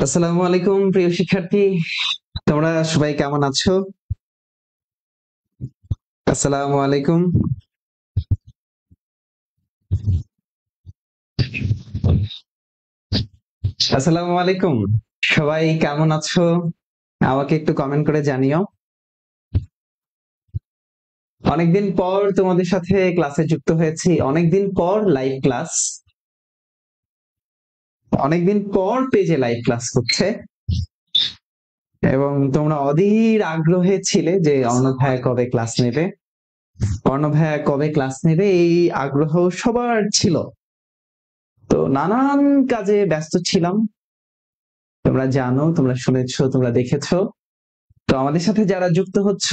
আসসালামু আলাইকুম প্রিয় শিক্ষার্থী, তোমরা সবাই কেমন আছো? আসসালামু আলাইকুম। আসসালামু আলাইকুম, সবাই কেমন আছো? আমাকে একটু কমেন্ট করে জানিও। অনেকদিন পর তোমাদের সাথে ক্লাসে যুক্ত হয়েছি, অনেকদিন পর লাইভ ক্লাস, অনেকদিন পর পেজে লাইভ ক্লাস করছে এবং তোমরা অধীর আগ্রহে ছিলে যে অর্ণব ভাইয়া কবে ক্লাস নেবে, অর্ণব ভাইয়া কবে ক্লাস নেবে, এই আগ্রহ সবার ছিল। তো নানান কাজে ব্যস্ত ছিলাম, তোমরা জানো, তোমরা শুনেছো, তোমরা দেখেছো। তো আমাদের সাথে যারা যুক্ত হচ্ছ,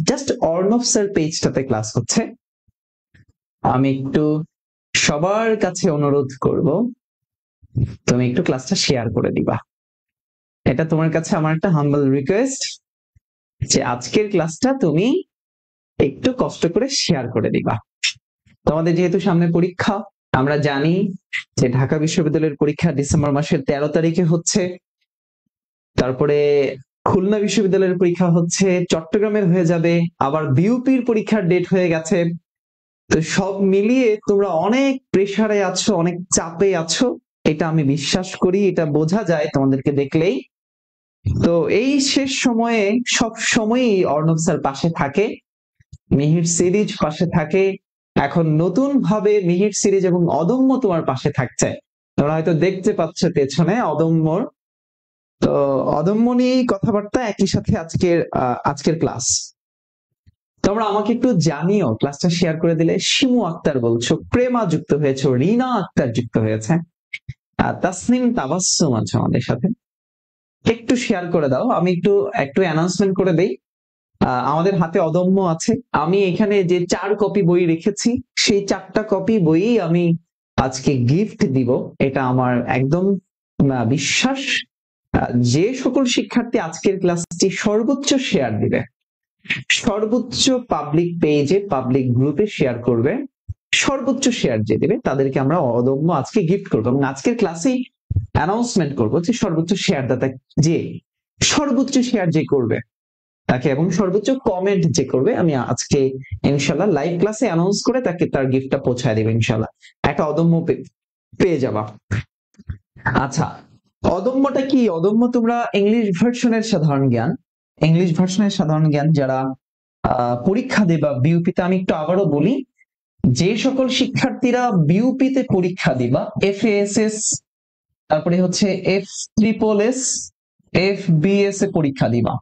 জাস্ট অর্ণব স্যার পেজটাতে ক্লাস হচ্ছে। আমি একটু সবার কাছে অনুরোধ করব, তুমি একটু ক্লাসটা শেয়ার করে দিবা। এটা তোমার কাছে আমার একটা হাম্বল রিকোয়েস্ট যে আজকের ক্লাসটা তুমি একটু কষ্ট করে শেয়ার করে দিবা। তোমাদের যেহেতু সামনে পরীক্ষা, আমরা জানি যে ঢাকা বিশ্ববিদ্যালয়ের পরীক্ষা ডিসেম্বর মাসের 13 তারিখে হচ্ছে, তারপরে খুলনা বিশ্ববিদ্যালয়ের পরীক্ষা হচ্ছে, চট্টগ্রামের হয়ে যাবে, আবার বিউপির পরীক্ষার ডেট হয়ে গেছে। তো সব মিলিয়ে তোমরা অনেক প্রেসারে আছো, অনেক চাপে আছো, এটা আমি বিশ্বাস করি, এটা বোঝা যায় তোমাদেরকে দেখলেই। তো এই শেষ সময়ে সব সময়ই অর্ণব স্যার পাশে থাকে, মিহির সিরিজ পাশে থাকে, এখন নতুন ভাবে মিহির সিরিজ এবং অদম্য তোমার পাশে থাকছে। তোমরা হয়তো দেখতে পাচ্ছ পেছনে অদম্যর, তো অদম্য নিয়ে কথাবার্তা, একই সাথে আজকের ক্লাস। তোমরা আমাকে একটু জানিও, ক্লাসটা শেয়ার করে দিলে। শিমু আক্তার বলছো, প্রেমা যুক্ত হয়েছে, রিনা আক্তার যুক্ত হয়েছে, তাসনিম তাবাসসুম আছে আমাদের সাথে। একটু শেয়ার করে দাও, আমি একটু একটু অ্যানাউন্সমেন্ট করে দেই। আমাদের হাতে অদম্য আছে, আমি এখানে যে 4 কপি বই রেখেছি, সেই 4টা কপি বই আমি আজকে গিফট দিব, এটা আমার একদম বিশ্বাস। যে সকল শিক্ষার্থী আজকের ক্লাসটি সর্বোচ্চ শেয়ার দিবে, সর্বোচ্চ পাবলিক পেজে, পাবলিক গ্রুপে শেয়ার করবে, সর্বোচ্চ শেয়ার যে দেবে তাদেরকে আমরা অদম্য আজকে গিফট করবো। এবং আজকের ক্লাসেই অ্যানাউন্সমেন্ট করবো যে সর্বোচ্চ শেয়ার দাতা যে, সর্বোচ্চ শেয়ার যে করবে তাকে, এবং সর্বোচ্চ কমেন্ট যে করবে, আমি আজকে ইনশাল্লাহ লাইভ ক্লাসে অ্যানাউন্স করে তাকে তার গিফটটা পৌঁছায় দেবে ইনশাল্লাহ। একটা অদম্য পেয়ে যাবা। আচ্ছা, অদম্যটা কি? অদম্য তোমরা ইংলিশ ভার্সনের সাধারণ জ্ঞান, ইংলিশ ভার্সনের সাধারণ জ্ঞান যারা পরীক্ষা দেবা বিউপিতে, আমি একটু আবারও বলি, যে সকল শিক্ষার্থীরা বিউপিতে পরীক্ষা দিবা, এফএএসএস, তারপরে হচ্ছে এফ ট্রিপল এস, এফবিএস এ পরীক্ষা দিবা,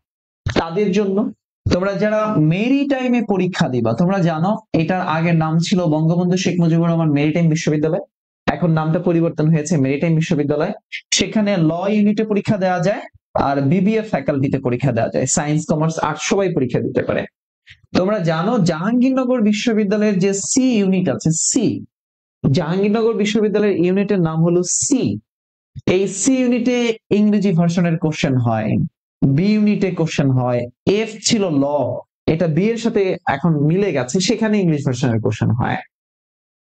তাদের জন্য। তোমরা যারা মেরিটাইমে পরীক্ষা দিবা, তোমরা জানো এটার আগের নাম ছিল বঙ্গবন্ধু শেখ মুজিবুর রহমান মেরিটাইম বিশ্ববিদ্যালয়, এখন নামটা পরিবর্তন হয়েছে মেরিটাইম বিশ্ববিদ্যালয়। সেখানে ল ইউনিটে পরীক্ষা দেওয়া যায়, আর বিবিএ ফ্যাকাল্টিতে পরীক্ষা দেওয়া যায়, সায়েন্স কমার্স আর্টস সবাই পরীক্ষা দিতে পারে। তোমরা জানো জাহাঙ্গীরনগর বিশ্ববিদ্যালয়ের যে সি ইউনিট আছে, সি, জাহাঙ্গীরনগর বিশ্ববিদ্যালয়ের ইউনিটের নাম হলো সি। এই সি ইউনিটে ইংরেজি ভার্সনের কোশ্চেন হয়, বি ইউনিটে কোশ্চেন হয়, এফ ছিল ল, এটা বি এর সাথে এখন মিলে গেছে, সেখানে ইংলিশ ভার্সনের কোশ্চেন হয়।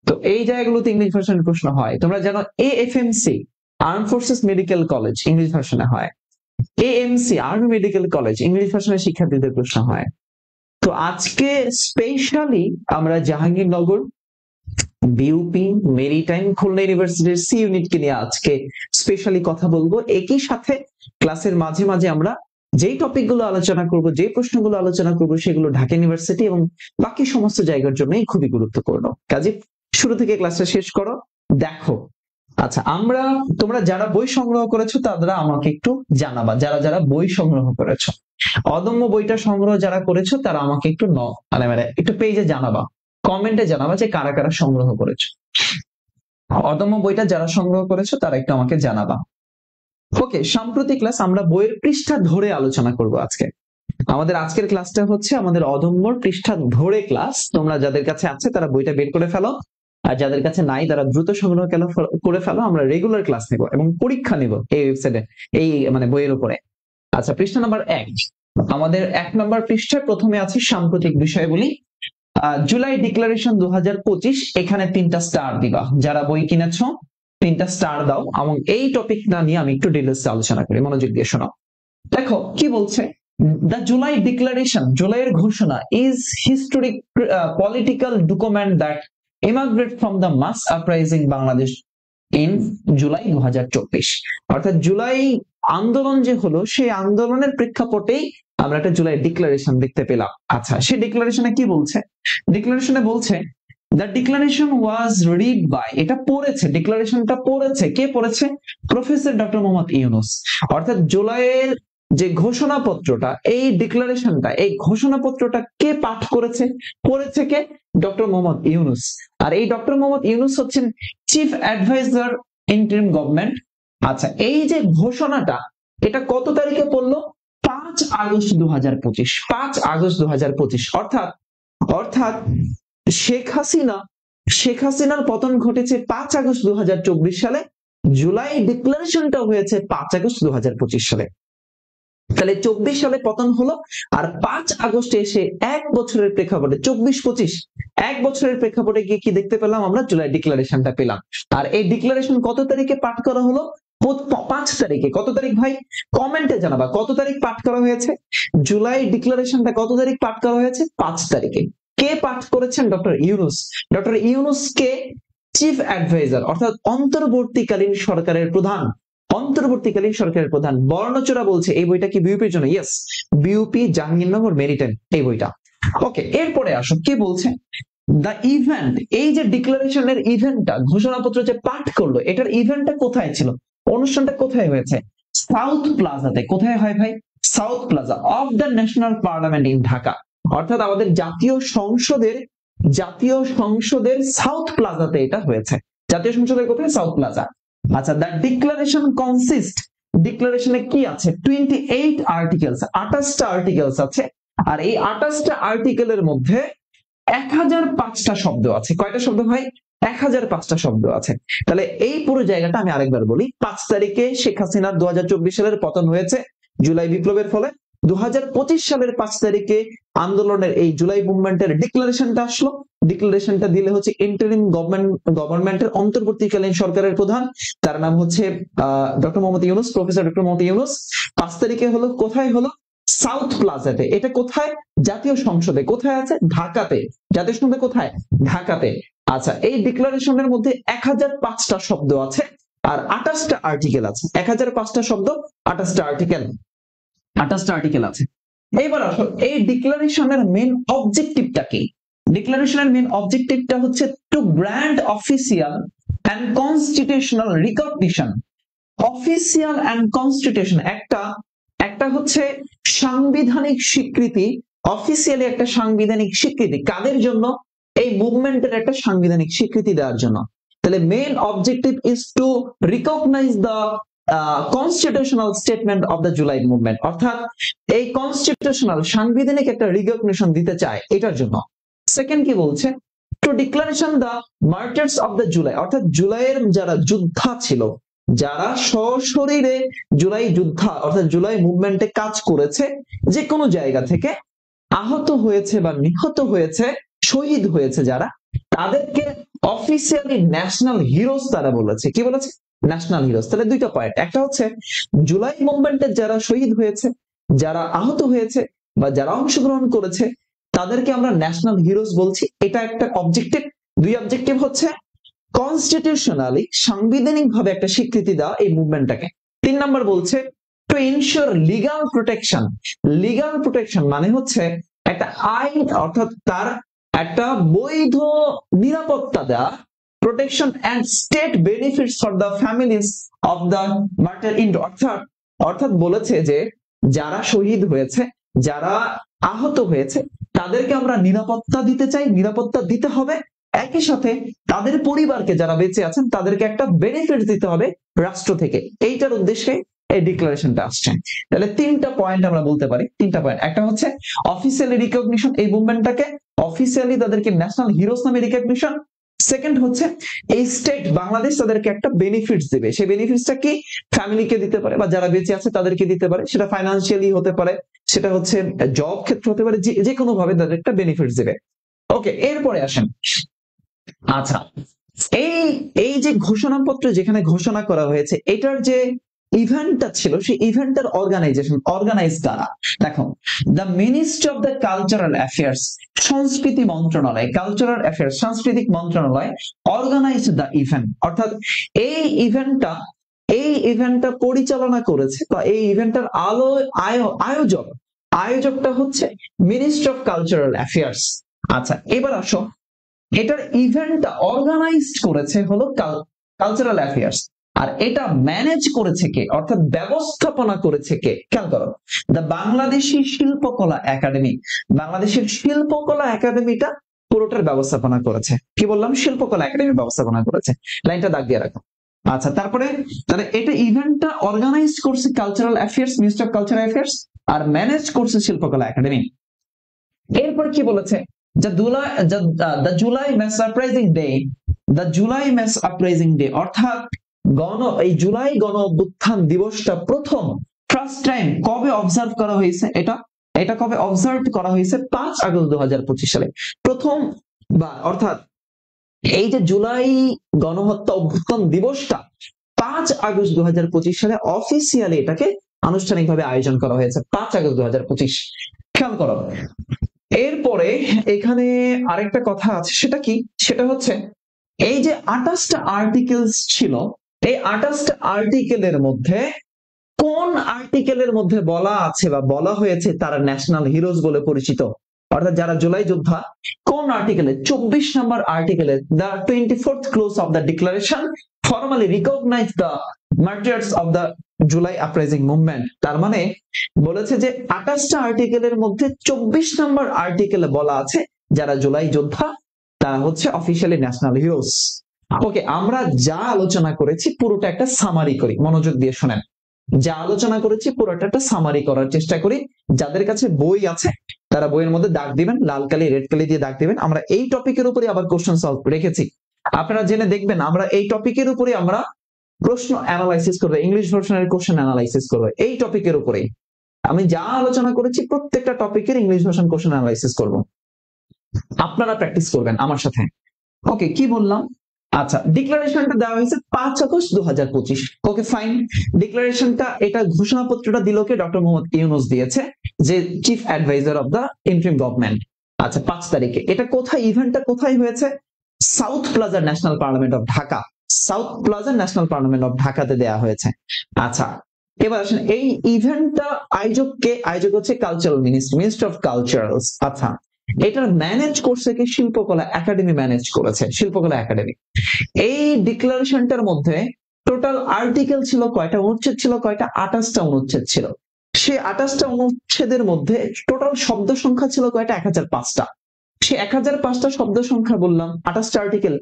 তো এই জায়গাগুলোতে ইংলিশ ভার্সনের প্রশ্ন হয়। তোমরা জানো AFMC, arm forces medical college, English ভার্সনে হয়। AMC, army medical college, English ভার্সনের শিক্ষার্থীদের প্রশ্ন হয়। তো আজকে স্পেশালি আমরা জাহাঙ্গীরনগর, বিউপি, মেরিটাইম, খুলনা ইউনিভার্সিটির সি ইউনিটকে নিয়ে আজকে স্পেশালি কথা বলবো। একই সাথে ক্লাসের মাঝে মাঝে আমরা যেই টপিকগুলো আলোচনা করব, যে প্রশ্নগুলো আলোচনা করব, সেগুলো ঢাকা ইউনিভার্সিটি এবং বাকি সমস্ত জায়গার জন্যই খুবই গুরুত্বপূর্ণ। কাজে শুরু থেকে ক্লাসটা শেষ করো, দেখো। আচ্ছা, তোমরা যারা বই সংগ্রহ করেছো তারা আমাকে একটু জানাবা, যারা যারা বই সংগ্রহ করেছো, অদম্য বইটা সংগ্রহ যারা করেছো তারা আমাকে একটু মানে একটু পেজে জানাবা, কমেন্টে জানাবা যে কারা কারা সংগ্রহ করেছো। অদম্য বইটা যারা সংগ্রহ করেছো তারা একটু আমাকে জানাবা। ওকে, সাম্প্রতিক ক্লাস আমরা বইয়ের পৃষ্ঠা ধরে আলোচনা করব আজকে। আমাদের আজকের ক্লাসটা হচ্ছে আমাদের অদম্যর পৃষ্ঠা ধরে ক্লাস। তোমরা যাদের কাছে আছে তারা বইটা বের করে ফেলো, আর যাদের কাছে নাই তারা দ্রুত সংগ্রহ করে ফেলো। আমরা রেগুলার ক্লাস নেব এবং পরীক্ষা নেব এই ওয়েবসাইটে, এই মানে বইয়ের উপরে। আচ্ছা, পৃষ্ঠা নাম্বার 1, আমাদের 1 নম্বর পৃষ্ঠায় প্রথমে আছে সাম্প্রতিক বিষয়গুলি। জুলাই ডিক্লারেশন 2025, এখানে 3টা স্টার দিবা যারা বই কিনেছো। 3টা স্টার দাও এবং এই টপিকটা নিয়ে আমি একটু ডিটেইলসে আলোচনা করি, মনোযোগ দিয়ে শোনো। দেখো কি বলছে, দ্য জুলাই ডিক্লারেশন, জুলাইয়ের ঘোষণা is historic political document that emigrate from the mass uprising Bangladesh in July 2024। অর্থাৎ জুলাই আন্দোলন যে হলো, সেই আন্দোলনের প্রেক্ষাপটেই আমরা একটা জুলাই ডিক্লারেশন দেখতে পেলাম। আচ্ছা, সেই ডিক্লারেশনে কি বলছে? ডিক্লারেশনে বলছে the declaration was read by, এটা পড়েছে, ডিক্লারেশনটা পড়েছে, কে পড়েছে? Professor doctor Mohammad Yunus. অর্থাৎ জুলাইয়ের যে ঘোষণাপত্রটা, এই ডিক্লারেশনটা, এই ঘোষণাপত্রটা কে পাঠ করেছে? করেছে কে? ডক্টর মোহাম্মদ ইউনূস। আর এই ডক্টর মোহাম্মদ ইউনূস হচ্ছেন চিফ অ্যাডভাইজার ইন্টারিম গভর্নমেন্ট। আচ্ছা, এই যে ঘোষণাটা, এটা কত তারিখে পড়লো? 5 আগস্ট 2025। 5 আগস্ট 2025। অর্থাৎ অর্থাৎ শেখ হাসিনার পতন ঘটেছে 5 আগস্ট 2024 সালে, জুলাই ডিক্লারেশনটা হয়েছে 5 আগস্ট 2025 সালে। তাহলে 24 সালে পতন হলো, আর 5 আগস্টে এসে এক বছরের প্রেক্ষাপটে 24-25 এক বছরের প্রেক্ষাপটে গিয়ে কি দেখতে পেলাম? আমরা জুলাই ডিক্লারেশনটা পেলাম। আর এই ডিক্লারেশন কত তারিখে পাঠ করা হলো? 5 তারিখে। কত তারিখ ভাই? কমেন্টে জানাবা কত তারিখ পাঠ করা হয়েছে। জুলাই ডিক্লারেশনটা কত তারিখ পাঠ করা হয়েছে? 5 তারিখে। কে পাঠ করেছেন? ডক্টর ইউনূস। ডক্টর ইউনূস কে? চিফ অ্যাডভাইজার, অর্থাৎ অন্তর্বর্তীকালীন সরকারের প্রধান। অন্তর্বর্তীকালীন সরকারের প্রধান। বর্ণচোরা বলছে এই বইটা কি বিউপির জন্য? ইয়েস, বিউপি, জাহাঙ্গীরনগর, মেরিটাইম, এই বইটা। ওকে, এরপরে আসো কি বলছে। দ্য ইভেন্ট, এই যে ডিক্লারেশনের ইভেন্টটা, ঘোষণাপত্র যে পাঠ করলো, এটার ইভেন্টটা কোথায় ছিল? অনুষ্ঠানটা কোথায় হয়েছে? সাউথ প্লাজাতে। কোথায় হয় ভাই? South plaza of the national parliament in Dhaka. অর্থাৎ আমাদের জাতীয় সংসদের সাউথ প্লাজাতে এটা হয়েছে। জাতীয় সংসদের কোথায়? South plaza. আচ্ছা, দ্য ডিক্লারেশন কনসিস্ট, ডিক্লারেশনে কি আছে? 28 আর্টিকেলস, 28টা আর্টিকেলস আছে। আর এই 28টা আর্টিকেলের মধ্যে 1005টা শব্দ আছে। কয়টা শব্দ ভাই? 1005টা শব্দ আছে। তাহলে এই পুরো জায়গাটা আমি আরেকবার বলি। 5 তারিখে শেখ হাসিনার 2024 সালের পতন হয়েছে জুলাই বিপ্লবের ফলে। 2025 সালের 5 তারিখে আন্দোলনের এই জুলাই মুভমেন্টের ডিক্লারেশনটা আসলো। ডিক্লারেশনটা দিলে হচ্ছে ইন্টারিম গভর্নমেন্টের অন্তর্বর্তীকালীন সরকারের প্রধান, তার নাম হচ্ছে doctor Mohammad Yunus, professor doctor Mohammad Yunus. 5 তারিখে হলো, কোথায় হলো? সাউথ প্লাজাতে। এটা কোথায়? জাতীয় সংসদে। কোথায় আছে? ঢাকাতে। জাতীয় সংসদে কোথায়? ঢাকাতে। আচ্ছা, এই ডিক্লারেশনের মধ্যে 1005টা শব্দ আছে আর 28টা আর্টিকেল আছে। 1005টা শব্দ, 28টা আর্টিকেল আছে। এবার আসো, এই ডিক্লারেশনের মেন অবজেক্টিভটা কি? ডিক্লারেশনের মেন অবজেক্টিভটা হচ্ছে to grant official and constitutional recognition. Official and constitution, একটা হচ্ছে সাংবিধানিক স্বীকৃতি। অফিসিয়ালি একটা সাংবিধানিক স্বীকৃতি কাদের জন্য? এই মুভমেন্টের একটা সাংবিধানিক স্বীকৃতি দেওয়ার জন্য। তাহলে main objective is to recognize the constitutional statement of the July movement. অর্থাৎ এই কনস্টিটিউশনাল সাংবিধানিক একটা রিকগনিশন দিতে চায়, এটার জন্য। সেকেন্ড কি বলছে? To declaration the martyrs of the July, অর্থাৎ জুলাইয়ের যারা যোদ্ধা ছিল, যারা সশরীরে জুলাই যোদ্ধা অর্থাৎ জুলাই মুভমেন্টে কাজ করেছে, যে কোনো জায়গা থেকে আহত হয়েছে বা নিহত হয়েছে, শহীদ হয়েছে যারা, তাদেরকে অফিসিয়ালি ন্যাশনাল হিরোজ তারা বলেছে। কি বলেছে? National heroes. তাহলে দুইটা পয়েন্ট, একটা হচ্ছে জুলাই মুভমেন্টে যারা শহীদ হয়েছে, যারা আহত হয়েছে বা যারা অংশগ্রহণ করেছে, তাদেরকে আমরা ন্যাশনাল হিরোজ বলছি, এটা একটা অবজেক্টিভ। দুই অবজেক্টিভ হচ্ছে কনস্টিটিউশনালি সাংবিধানিক ভাবে একটা স্বীকৃতি দেওয়া এই মুভমেন্টটাকে। 3 নাম্বার বলছে to ensure legal protection. Legal protection মানে হচ্ছে একটা আইন, অর্থাৎ তার একটা বৈধ নিরাপত্তা দেওয়া, protection and state benefits for the families of the martyr in. অর্থাৎ বলেছে যে যারা শহীদ হয়েছে, যারা আহত হয়েছে, তাদেরকে আমরা নিরাপত্তা দিতে চাই, নিরাপত্তা দিতে হবে। একই সাথে তাদের পরিবারকে, যারা বেঁচে আছেন, তাদেরকে একটা বেনিফিট দিতে হবে রাষ্ট্র থেকে। এইটার উদ্দেশ্যে এই ডিক্লারেশনটা আসছে। তাহলে 3টা পয়েন্ট আমরা বলতে পারি। 3টা পয়েন্ট, একটা হচ্ছে অফিসিয়ালি রিকগনিশন, এই মুভমেন্টটাকে অফিসিয়ালি তাদেরকে ন্যাশনাল হিরোজ নামে রিকগনিশন। সেকেন্ড হচ্ছে এই স্টেট বাংলাদেশ তাদেরকে একটা বেনিফিটস দিবে। সেই বেনিফিটসটা কি? ফ্যামিলিকে দিতে পারে বা যারা বেঁচে আছে তাদেরকে দিতে পারে। সেটা ফাইন্যান্সিয়ালি হতে পারে, সেটা হচ্ছে জব ক্ষেত্র হতে পারে, যে কোনো ভাবে তাদের একটা বেনিফিটস দিবে। ওকে, এরপরে আসেন। আচ্ছা, এই এই যে ঘোষণাপত্র যেখানে ঘোষণা করা হয়েছে, এটার যে ইভেন্টটা ছিল, সেই ইভেন্টের অর্গানাইজ কারা? দেখো, the ministry of the cultural affairs, সংস্কৃতি মন্ত্রণালয়, কালচারাল অ্যাফেয়ার্স, সাংস্কৃতিক মন্ত্রণালয় অর্গানাইজ দ্য ইভেন্ট, অর্থাৎ এই ইভেন্টটা পরিচালনা করেছে, বা এই ইভেন্টের আয়োজকটা হচ্ছে মিনিস্ট্রি অফ কালচারাল অ্যাফেয়ার্স। আচ্ছা, এবার আসো, এটার ইভেন্টটা অর্গানাইজড করেছে হলো কালচারাল অ্যাফেয়ার্স, আর এটা ম্যানেজ করেছে কে, অর্থাৎ ব্যবস্থাপনা করেছে কে? খেয়াল করো, দ্য বাংলাদেশি শিল্পকলা একাডেমি, বাংলাদেশের শিল্পকলা একাডেমিটা পুরোটার ব্যবস্থাপনা করেছে। কি বললাম? শিল্পকলা একাডেমি ব্যবস্থাপনা করেছে। লাইনটা দাগ দিয়ে রাখো। আচ্ছা, তাহলে এটা ইভেন্টটা অর্গানাইজ করছে cultural affairs, ministry of cultural affairs, আর ম্যানেজ করছে শিল্পকলা একাডেমি। এরপর কি বলেছে? The July mass surprising day, the July mass surprising day, অর্থাৎ এই জুলাই গণ অভ্যুত্থান দিবসটা ফার্স্ট টাইম কবে অবজার্ভ করা হয়েছে? এটা কবে অবজার্ভ করা হয়েছে? 5 আগস্ট 2025 সালে প্রথমবার। অর্থাৎ এই যে জুলাই গণহত্যা অভ্যুত্থান দিবসটা 5 আগস্ট 2025 সালে অফিসিয়ালি এটাকে আনুষ্ঠানিকভাবে আয়োজন করা হয়েছে, 5 আগস্ট 2025। খেয়াল করো, এরপরে এখানে আরেকটা কথা আছে, সেটা কি? সেটা হচ্ছে এই যে 28টা আর্টিকেলস ছিল, এই 28টা আর্টিকেলের মধ্যে কোন আর্টিকেলের মধ্যে বলা আছে বা বলা হয়েছে তারা ন্যাশনাল হিরোজ বলে পরিচিত, অর্থাৎ যারা জুলাই যোদ্ধা? কোন আর্টিকেলে? 24 নম্বর আর্টিকেলে, the 24th clause of the declaration formally recognise the martyrs of the July uprising movement. তার মানে বলেছে যে 28টা আর্টিকেলের মধ্যে 24 নম্বর আর্টিকেলে বলা আছে যারা জুলাই যোদ্ধা তারা হচ্ছে অফিসিয়ালি ন্যাশনাল হিরোজ। ওকে, আমরা যা আলোচনা করেছি পুরোটা একটা সামারি করি, মনোযোগ দিয়ে শোনেন। যা আলোচনা করেছি পুরোটা একটা সামারি করার চেষ্টা করি। যাদের কাছে বই আছে তারা বইয়ের মধ্যে দাগ দিবেন, লাল কালি রেড কালি দিয়ে দাগ দিবেন। আমরা এই টপিকের উপরে আবার কোশ্চেন সলভ রেখেছি, আপনারা জেনে দেখবেন। আমরা এই টপিকের উপরে আমরা প্রশ্ন অ্যানালাইসিস করবো, ইংলিশ ভার্সনের কোশ্চেন অ্যানালাইসিস করবো এই টপিকের উপরেই। আমি যা আলোচনা করেছি প্রত্যেকটা টপিকের ইংলিশ ভার্সন কোশ্চেন অ্যানালাইসিস করব, আপনারা প্র্যাকটিস করবেন আমার সাথে। ওকে, কি বললাম? আচ্ছা, ডিক্লারেশনটা দেওয়া হয়েছে 5 আগস্ট 2025। ওকে ফাইন, ডিক্লারেশনটা এটা ঘোষণাপত্রটা দিল কে? ডক্টর মোহাম্মদ ইউনূস দিয়েছে, যে chief adviser of the interim government. আচ্ছা, 5 তারিখে। এটা কোথায়, ইভেন্টটা কোথায় হয়েছে? South Plaza National Parliament of Dhaka, South Plaza National Parliament of ঢাকাতে দেয়া হয়েছে। আচ্ছা, এবার আসেন এই ইভেন্টটা আয়োজক কে? আয়োজক হচ্ছে কালচারাল মিনিস্ট্রি অফ কালচারালস। আচ্ছা, এটার ম্যানেজ করছে কি? শিল্পকলা একাডেমি ম্যানেজ করেছে, শিল্পকলা একাডেমি। এই ডিক্লারেশনটার মধ্যে টোটাল আর্টিকেল ছিল কয়টা, অনুচ্ছেদ ছিল কয়টা? 28টা অনুচ্ছেদ ছিল। সেই 28টা অনুচ্ছেদের মধ্যে টোটাল শব্দ সংখ্যা ছিল কয়টা? 1005টা। সে 1005টা শব্দ সংখ্যা বললাম 28টা আর্টিকেল।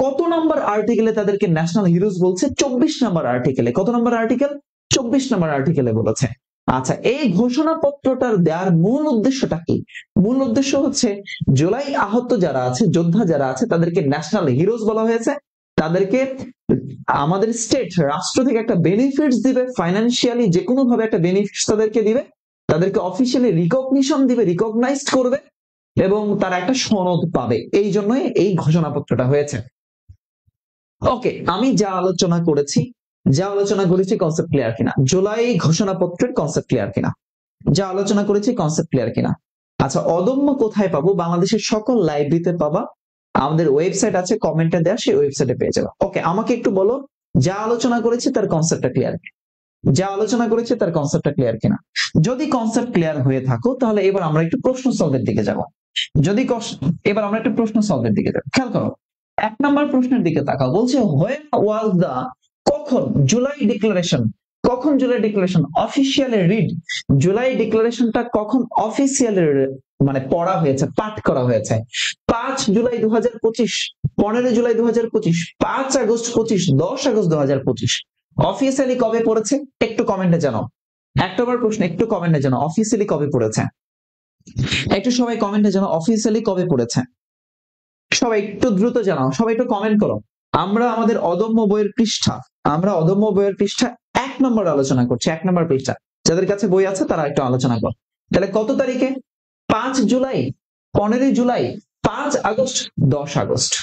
কত নম্বর আর্টিকেলে তাদেরকে ন্যাশনাল হিরোজ বলছে? 24 নম্বর আর্টিকেলে। কত নম্বর আর্টিকেল? 24 নম্বর আর্টিকেলে বলেছে। আচ্ছা, এই ঘোষণাপত্রটার দেওয়ার মূল উদ্দেশ্যটা কি? মূল উদ্দেশ্য হচ্ছে জুলাই আহত যারা আছে, যোদ্ধা যারা আছে, তাদেরকে ন্যাশনাল হিরোজ বলা হয়েছে। তাদেরকে আমাদের স্টেট, রাষ্ট্র থেকে একটা বেনিফিটস দিবে, ফাইন্যান্সিয়ালি যে কোনো ভাবে একটা বেনিফিটস তাদেরকে দিবে, তাদেরকে অফিসিয়ালি রিকগনিশন দিবে, রিকগনাইজড করবে, এবং তারা একটা সনদ পাবে। এই জন্যই এই ঘোষণাপত্রটা হয়েছে। ওকে, আমি যা আলোচনা করেছি কনসেপ্ট ক্লিয়ার কিনা? জুলাই ঘোষণাপত্রের কনসেপ্ট ক্লিয়ার কিনা? যা আলোচনা করেছি কনসেপ্ট ক্লিয়ার কিনা? আচ্ছা, অদম্য কোথায় পাবো? বাংলাদেশের সকল লাইব্রেরিতে পাবা, আমাদের ওয়েবসাইট আছে, কমেন্টে দেওয়া, সেই ওয়েবসাইটে পেয়ে যাবে। ওকে, আমাকে একটু বলো, যা আলোচনা করেছি তার কনসেপ্টটা ক্লিয়ার? যা আলোচনা করেছি তার কনসেপ্টটা ক্লিয়ার কিনা? যদি কনসেপ্ট ক্লিয়ার হয়ে থাকো তাহলে এবার আমরা একটু প্রশ্ন সলভের দিকে যাব। এবার আমরা একটু প্রশ্ন সলভের দিকে যাব। খেয়াল করো, 1 নম্বর প্রশ্নের দিকে তাকাও। বলছে হোয়েন ওয়াজ দা, কখন জুলাই ডিক্লারেশন, কখন জুলাই ডিক্লারেশন অফিসিয়ালি রিড, জুলাই ডিক্লারেশনটা কখন অফিসিয়ালি মানে পড়া হয়েছে, পাঠ করা হয়েছে? 5 জুলাই 2025, 15 জুলাই 2025, 5 আগস্ট 25, 10 আগস্ট 2025। অফিসিয়ালি কবে পড়েছে? একটু কমেন্টে জানাও। 1 নম্বর প্রশ্ন, একটু কমেন্টে জানাও অফিসিয়ালি কবে পড়েছে। একটু সবাই কমেন্টে জানাও অফিসিয়ালি কবে পড়েছে। সবাই একটু দ্রুত জানাও, সবাই একটু কমেন্ট করো। আমরা আমাদের অদম্য বইয়ের পৃষ্ঠা, 1 নম্বর আলোচনা করছি, 1 নম্বর পৃষ্ঠা। যাদের কাছে বই আছে তারা একটু আলোচনা করো। তাহলে কত তারিখে? 5 জুলাই, 15 জুলাই, 5 আগস্ট, 10 আগস্ট।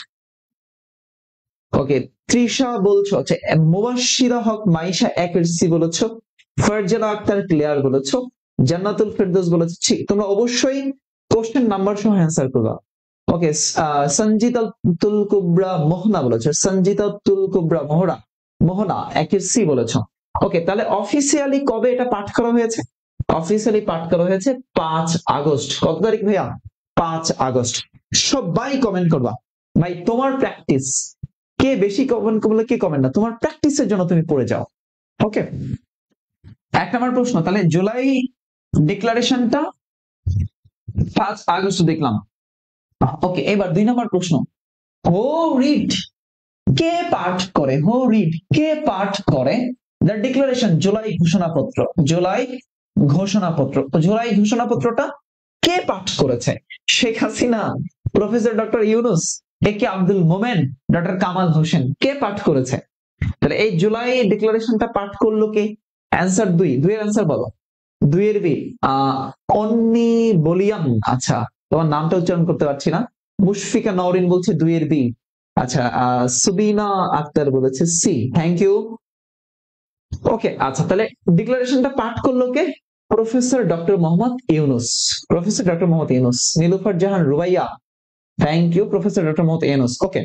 ওকে, তৃষা বলছো হচ্ছে মুবাশশিরা হক মাইশা একের সি বলেছো, ফারজানা আক্তার ক্লিয়ার বলেছো, জান্নাতুল ফেরদৌস বলেছো ঠিক। তোমরা অবশ্যই কোশ্চেন নাম্বার সহ অ্যান্সার করবা। ওকে, সঞ্জিতাতুল কুবরা মোহনা বলেছো, সঞ্জিতাতুল কুবরা মোহনা একের সি বলেছো। ওকে, তাহলে অফিসিয়ালি কবে এটা পাঠ করা হয়েছে? অফিসিয়ালি পাঠ করা হয়েছে 5 আগস্ট। কত তারিখ ভাইয়া? 5 আগস্ট। সবাই কমেন্ট করবা ভাই, তোমার প্র্যাকটিস, কে বেশি কমেন্ট করলে কে কমেন্ট না, তোমার প্র্যাকটিসের জন্য তুমি পড়ে যাও। ওকে, 1 নম্বর প্রশ্ন, তাহলে জুলাই ডিক্লারেশনটা 5 আগস্ট দেখলাম। ওকে, এবার 2 নম্বর প্রশ্ন, হো রিড কে পাঠ করে? হো রিড কে পাঠ করে দ্য ডিক্লারেশন, জুলাই ঘোষণাপত্র? জুলাই ঘোষণাপত্র, জুলাই ঘোষণাপত্রটা কে পাঠ করেছে? শেখ হাসিনা, প্রফেসর ডক্টর ইউনুস, একে আব্দুল মোমেন, ডক্টর কামাল হোসেন, কে পাঠ করেছে? তাহলে এই জুলাই ডিক্লারেশনটা পাঠ করলো কে? অ্যান্সার 2, 2 এর অ্যান্সার বলো। 2 এর বি অন্নি বলিয়ান। আচ্ছা, তোমার নামটা উচ্চারণ করতে পারছি না। মুশফিকা নওরিন বলছে 2 এর বি। আচ্ছা, সুবিনা আক্তার বলেছে সি। Thank you. ওকে, আচ্ছা, তাহলে ডিক্লারেশনটা পাঠ করলো কে? Professor doctor Mohammad Yunus. Professor doctor Mohammad Yunus. Nilufar Jahan Rubaiya, thank you professor doctor Mohammad Yunus. Okay,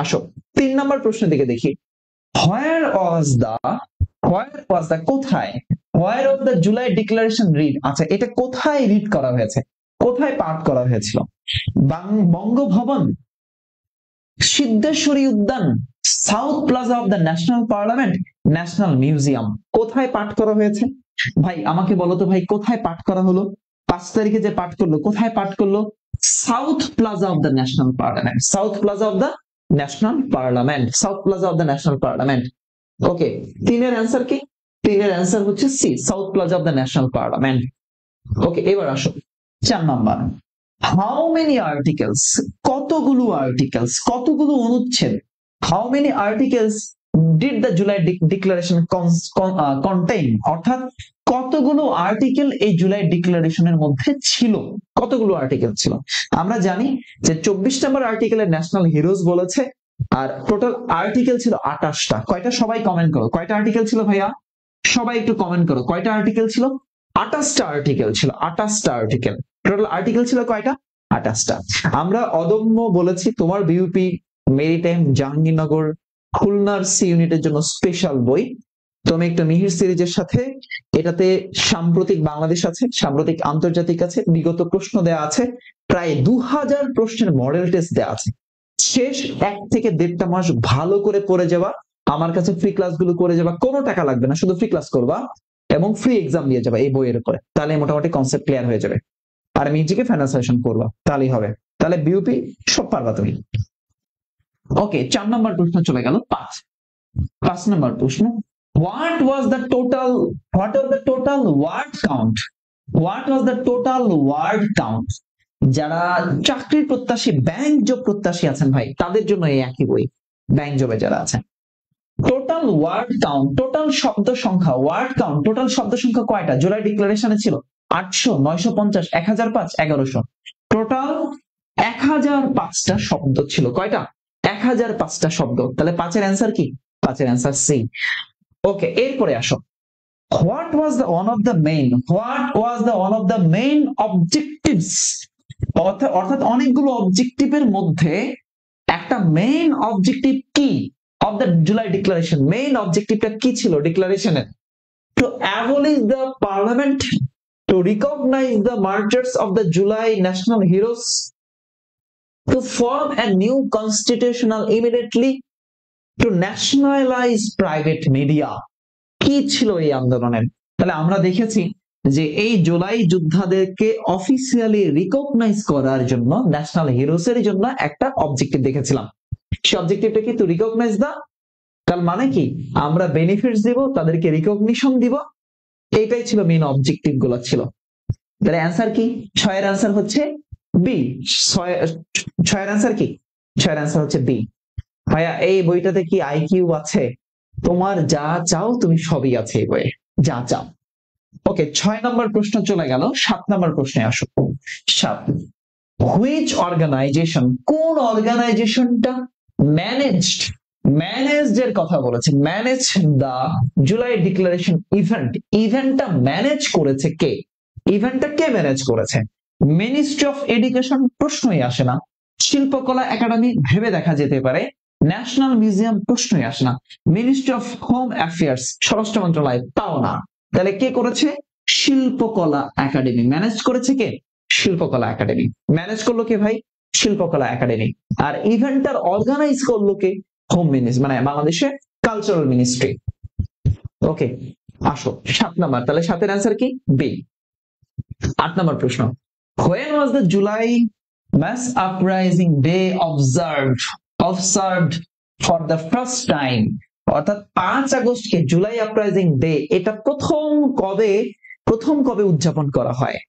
আসো 3 নম্বর প্রশ্নের দিকে দেখি। হোয়ার ওয়াজ দা কোথায়, হোয়ার ওয়াজ দা জুলাই ডিক্লারেশন রিড? আচ্ছা, এটা কোথায় রিড করা হয়েছে, কোথায় পাঠ করা হয়েছিল? বঙ্গভবন, সিদ্ধেশ্বরী উদ্যান, south plaza of the national parliament, national museum. কোথায় পাঠ করা হয়েছে ভাই? আমাকে বলো তো ভাই, কোথায় পাঠ করা হলো? 5 তারিখে যে পাঠ করলো, কোথায় পাঠ করলো? South plaza of the national parliament, south plaza of the national parliament, south plaza of the national parliament. Okay, 3 এর অ্যান্সার কি? 3 এর অ্যান্সার হচ্ছে C, south plaza of the national parliament. Okay, এবার আসো 4 নাম্বার, হাউ মেনি আর্টিকেলস, কতগুলো articles, কতগুলো অনুচ্ছেদ, how many articles did the July declaration contain, অর্থাৎ কতগুলো আর্টিকেল এই জুলাই ডিক্লারেশনের মধ্যে ছিল, কতগুলো আর্টিকেল ছিল? আমরা জানি যে 24 নম্বর আর্টিকেলে ন্যাশনাল হিরোজ বলেছে, আর টোটাল আর্টিকেল ছিল 28টা। কয়টা? সবাই কমেন্ট করো, কয়টা আর্টিকেল ছিল ভাইয়া? সবাই একটু কমেন্ট করো, কয়টা আর্টিকেল ছিল? 28টা আর্টিকেল ছিল, 28টা আর্টিকেল। টোটাল আর্টিকেল ছিল কয়টা? 28টা। আমরা অদম্য বলেছি তোমার বিউপি মেরিটাইম জাহাঙ্গীরনগর খুলনার সি ইউনিটের জন্য স্পেশাল বই। তুমি একটা মিহির সিরিজের সাথে এটাতে সাম্প্রতিক বাংলাদেশ আছে, সাম্প্রতিক আন্তর্জাতিক আছে, বিগত প্রশ্ন দেয়া আছে, প্রায় 2000 প্রশ্নের মডেল টেস্ট দেয়া আছে। শেষ 1 থেকে 1.5টা মাস ভালো করে পড়ে যাওয়া, আমার কাছে ফ্রি ক্লাসগুলো করে যাবা, কোনো টাকা লাগবে না, শুধু ফ্রি ক্লাস করবা এবং ফ্রি এক্সাম দিয়ে যাবা এই বইয়ের উপরে, তাহলে মোটামুটি কনসেপ্ট ক্লিয়ার হয়ে যাবে। আর নিজেকে ফাইনাল সেশন করবা, তাহলেই হবে। তাহলে বিউপি সব পারবা তুমি। ওকে, 4 নম্বর প্রশ্ন চলে গেল। 5 নম্বর প্রশ্ন, what was the total word count, what was the total word count? যারা চাকরির প্রত্যাশী, ব্যাংক জব প্রত্যাশী আছেন ভাই, তাদের জন্য এই একই বই, ব্যাংক জবে যারা আছেন। টোটাল ওয়ার্ড কাউন্ট, টোটাল শব্দ সংখ্যা, ওয়ার্ড কাউন্ট, টোটাল শব্দ সংখ্যা কয়টা জুলাই ডিক্লারেশনে ছিল? 800, 950, 1005, 1100। টোটাল 1005টা শব্দ ছিল। কয়টা? 1005টা শব্দ। তাহলে 5 এর অ্যান্সার কি? 5 এর অ্যান্সার সি। ওকে, এরপরে আসো, what was the one of the main objectives, অর্থাৎ অনেকগুলো অবজেক্টিভের মধ্যে একটা মেইন অবজেক্টিভ কি of the July declaration? Main অবজেক্টিভটা কি ছিল ডিক্লারেশনের? to abolish the parliament, to recognize the martyrs of the July national heroes, to form a new constitutional immediately, to nationalize private media। কি ছিল এই আন্দোলনের? তাহলে আমরা দেখেছি যে এই জুলাই যোদ্ধাদেরকে অফিসিয়ালি রিকগনাইজ করার জন্য, ন্যাশনাল হিরোসের জন্য একটা অবজেক্টিভ দেখেছিলাম। সেই অবজেক্টিভটা কি? টু রিকগনাইজ দা, তার মানে কি আমরা বেনিফিটস দিব, তাদেরকে রিকগনিশন দিব, এইটাই ছিল মেইন অবজেক্টিভ গুলো ছিল। তাহলে অ্যান্সার কি? 6 এর অ্যান্সার হচ্ছে বি। 6 এর অ্যান্সার কি? 6 এর অ্যান্সার হচ্ছে বি। ভাইয়া এই বইটাতে কি আইকিউ আছে? তোমার যা চাও তুমি সবই আছে এই বইয়ে, যা চাও। ওকে, 6 নম্বর প্রশ্ন চলে গেল। 7 নম্বর প্রশ্নে আসো। 7, হুইচ অর্গানাইজেশন, কোন অর্গানাইজেশনটা ম্যানেজড ম্যানেজড এর কথা বলেছে, ম্যানেজ দা জুলাই ডিক্লারেশন ইভেন্ট, ইভেন্টটা ম্যানেজ করেছে কে, ইভেন্টটা কে ম্যানেজ করেছে? মিনিস্ট্রি অফ এডুকেশন, প্রশ্নই আসে না। শিল্পকলা একাডেমি ভেবে দেখা যেতে পারে। ন্যাশনাল মিউজিয়াম, প্রশ্নই আসে না। মিনিস্ট্রি অফ হোম অ্যাফেয়ার্স, স্বরাষ্ট্র মন্ত্রণালয়, তাও না। তাহলে কে করেছে? শিল্পকলা একাডেমি। ম্যানেজ করেছে কে? শিল্পকলা একাডেমি। ম্যানেজ করলো কে ভাই? শিল্পকলা একাডেমি। আর ইভেন্টটার অর্গানাইজ করলো কে? হোম মিনিস্ট্রি, মানে বাংলাদেশের কালচারাল মিনিস্ট্রি। ওকে, আসো 7 নাম্বার। তাহলে 7-এর অ্যান্সার কি? বি। 8 নাম্বার প্রশ্ন, when was the July mass uprising day observed for the first time? অর্থাৎ 5 আগস্টকে জুলাই আপরাইজিং ডে, এটা প্রথম কবে উদযাপন করা হয়?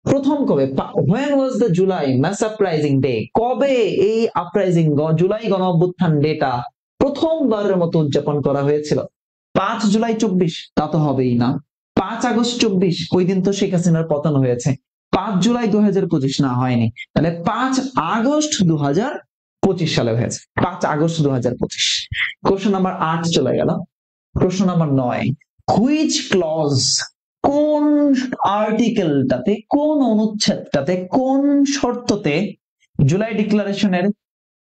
প্রথম কবে? when was the July mass uprising day? কবে এই আপরাইজিং জুলাই গণ অভ্যুত্থান ডেটা প্রথমবারের মতো উদযাপন করা হয়েছিল? 5 জুলাই 24? তা তো হবেই না। 5 আগস্ট 24, ওই দিন তো শেখ হাসিনার পতন হয়েছে। 5 জুলাই 2025 না, হয়নি। তাহলে 5 আগস্ট 2025 সালে হয়েছে। 5 আগস্ট 2025। কোশ্চেন নাম্বার 8 চলে গেল। প্রশ্ন নাম্বার 9, হুইচ ক্লজ, কোন আর্টিকেলটাতে, কোন অনুচ্ছেদটাতে, কোন শর্ততে জুলাই ডিক্লারেশনের